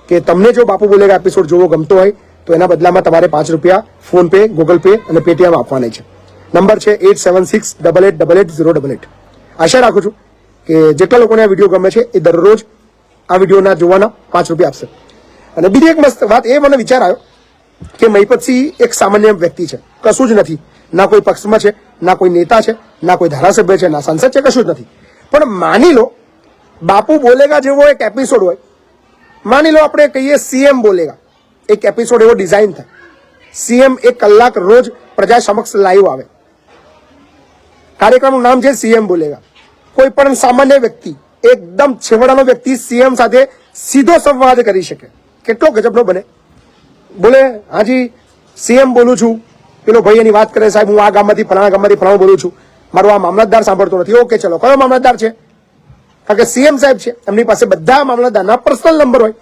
કે તમને જો બાપુ બોલેગા એપિસોડ જોવો ગમતો હોય તો એના બદલામાં તમારે 5 રૂપિયા ફોન પે, ગૂગલ પે અને પેટીએમ આપવાના છે. નંબર છે 8768880888. આશા રાખું છું કે જેટલા લોકોને આ વિડીયો ગમે છે એ દરરોજ આ વિડીયોના જોવાના 5 રૂપિયા આપશે. અને બીજી એક મસ્ત વાત એ મને વિચાર આવ્યો કે મહિપતસિંહ એક સામાન્ય વ્યક્તિ છે, કશું જ નથી. ના કોઈ પક્ષમાં છે, ના કોઈ નેતા છે, ના કોઈ ધારાસભ્ય છે, ના સંસદ છે, કશું જ નથી. પણ માની લો બાપુ બોલેગા જેવો એક એપિસોડ હોય, માની લો આપણે કહીએ સીએમ બોલેગા, એક એપિસોડ એવો ડિઝાઇન થાય. સીએમ 1 કલાક રોજ પ્રજા સમક્ષ લાઈવ આવે. કાર્યક્રમનું નામ છે સીએમ બોલેગા. કોઈ પણ સામાન્ય વ્યક્તિ, એકદમ છેવાડાનો વ્યક્તિ સીએમ સાથે સીધો સંવાદ કરી શકે. કેટલો ગજબનો બને. બોલે, હાજી સીએમ બોલું છું. પેલો ભાઈ એની વાત કરે, સાહેબ હું આ ગામમાંથી ફલાણા ગામમાંથી ફલાણું બોલું છું, મારો આ મામલતદાર સાંભળતો નથી. ઓકે, ચલો, કયો મામલતદાર છે? કારણ કે સીએમ સાહેબ છે, એમની પાસે બધા મામલતદારના પર્સનલ નંબર હોય.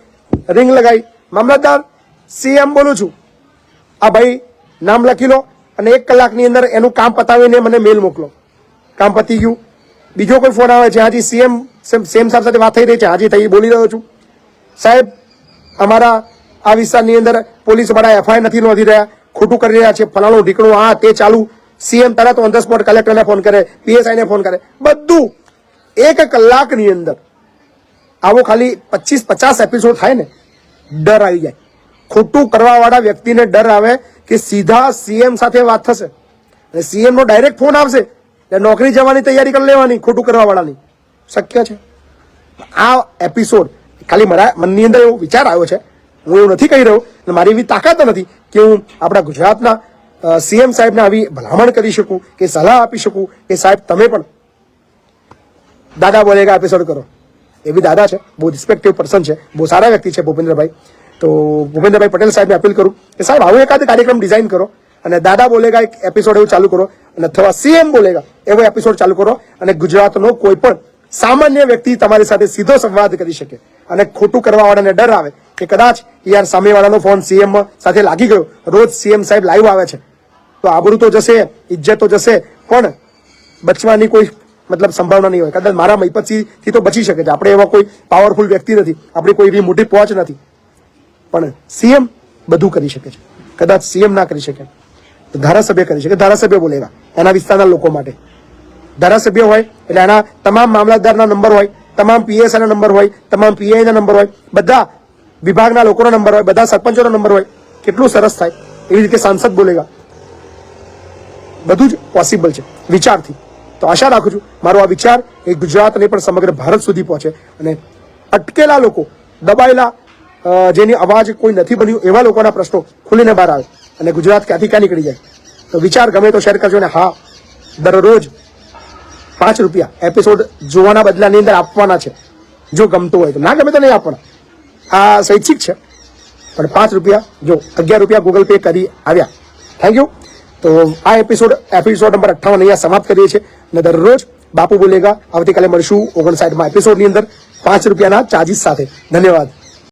રિંગ લગાવી, મામલતદાર સીએમ બોલું છું, આ ભાઈ નામ લખી લો અને 1 કલાકની અંદર એનું કામ પતાવીને મને મેલ મોકલો. કામ પતી ગયું. બીજો કોઈ ફોન આવે છે, હાજી સીએમ સાહેબ સાથે વાત થઈ રહી છે, હાજી થઈ, બોલી રહ્યો છું. સાહેબ, અમારા આ વિસ્તારની અંદર પોલીસ વાળા એફઆઈઆર નથી નોંધી રહ્યા, ખોટું કરી રહ્યા છે, ફલાણું ઢીકણું, આ તે ચાલુ. સીએમ તરત ઓન ધ સ્પોટ કલેક્ટરને ફોન કરે, પીએસઆઈ ને ફોન કરે, બધું 1 કલાકની અંદર. આવો ખાલી 25-50 એપિસોડ થાય ને, ડર આવી જાય. ખોટું કરવા વાળા વ્યક્તિને ડર આવે કે સીધા સીએમ સાથે વાત થશે અને સીએમ નો ડાયરેક્ટ ફોન આવશે એટલે નોકરી જવાની તૈયારી કરી લેવાની ખોટું કરવા વાળાની. શક્ય છે? આ એપિસોડ ખાલી મારા મનની અંદર એવો વિચાર આવ્યો છે, હું એવું નથી કહી રહ્યો, મારી એવી તાકાત નથી કે હું આપણા ગુજરાતના સીએમ સાહેબને આવી ભલામણ કરી શકું કે સલાહ આપી શકું કે સાહેબ તમે પણ દાદા બોલેગા એપિસોડ કરો. એ બી દાદા છે, બહુ રિસ્પેક્ટિવ પર્સન છે, બહુ સારા વ્યક્તિ છે ભૂપેન્દ્રભાઈ. તો ભૂપેન્દ્રભાઈ પટેલ સાહેબને અપીલ કરું કે સાહેબ આવો એકાદ કાર્યક્રમ ડિઝાઇન કરો અને દાદા બોલેગા એક એપિસોડ એવું ચાલુ કરો અને અથવા સીએમ બોલેગા એવો એપિસોડ ચાલુ કરો અને ગુજરાતનો કોઈ પણ સામાન્ય વ્યક્તિ તમારી સાથે સીધો સંવાદ કરી શકે અને ખોટું કરવા વાળાને ડર આવે કે કદાચ યાર સામેવાળાનો ફોન સીએમ સાથે લાગી ગયો, રોજ સીએમ સાહેબ લાઈવ આવે છે તો આબરૂ તો જશે, ઇજ્જત તો જશે, પણ બચવાની કોઈ મતલબ સંભાવના નહીં હોય. કદાચ મારા મહીપતથી તો બચી શકે છે, આપણે એવા કોઈ પાવરફુલ વ્યક્તિ નથી, આપણી કોઈ એવી મોટી પહોંચ નથી, પણ સીએમ બધું કરી શકે છે. કદાચ સીએમ ના કરી શકે તો ધારાસભ્ય કરી શકે. ધારાસભ્ય બોલેગા એના વિસ્તારના લોકો માટે. ધારાસભ્ય હોય એટલે એના તમામ મામલતદારના નંબર હોય, તમામ પીએસઆઈ ના નંબર હોય, તમામ પીઆઈ ના નંબર હોય, બધા વિભાગના લોકોના નંબર હોય, બધા સરપંચોના નંબર હોય. કેટલું સરસ થાય. એવી રીતે સાંસદ બોલેગા, બધું જ પોસિબલ છે વિચારથી. તો આશા રાખું છું મારો આ વિચાર એ ગુજરાત અને પણ સમગ્ર ભારત સુધી પહોંચે અને અટકેલા લોકો, દબાયેલા, જેની અવાજ કોઈ નથી બન્યું એવા લોકોના પ્રશ્નો ખુલીને બહાર આવે અને ગુજરાત ક્યાંથી ક્યાં નીકળી જાય. તો વિચાર ગમે તો શેર કરજો. અને હા, દરરોજ 5 રૂપિયા એપિસોડ જોવાના બદલાની અંદર આપવાના છે. જો ગમતું હોય તો, ના ગમે તો નહીં આપવાના. આ સ્વૈચ્છિક છે, પણ 5 રૂપિયા જો 11 રૂપિયા ગૂગલ પે કરી આવ્યા. Thank you. તો આ એપિસોડ નંબર 58 અહીંયા સમાપ્ત કરીએ છીએ અને દરરોજ બાપુ બોલેગા આવતીકાલે મળીશું 59માં એપિસોડની અંદર 5 રૂપિયાના ચાર્જીસ સાથે. ધન્યવાદ.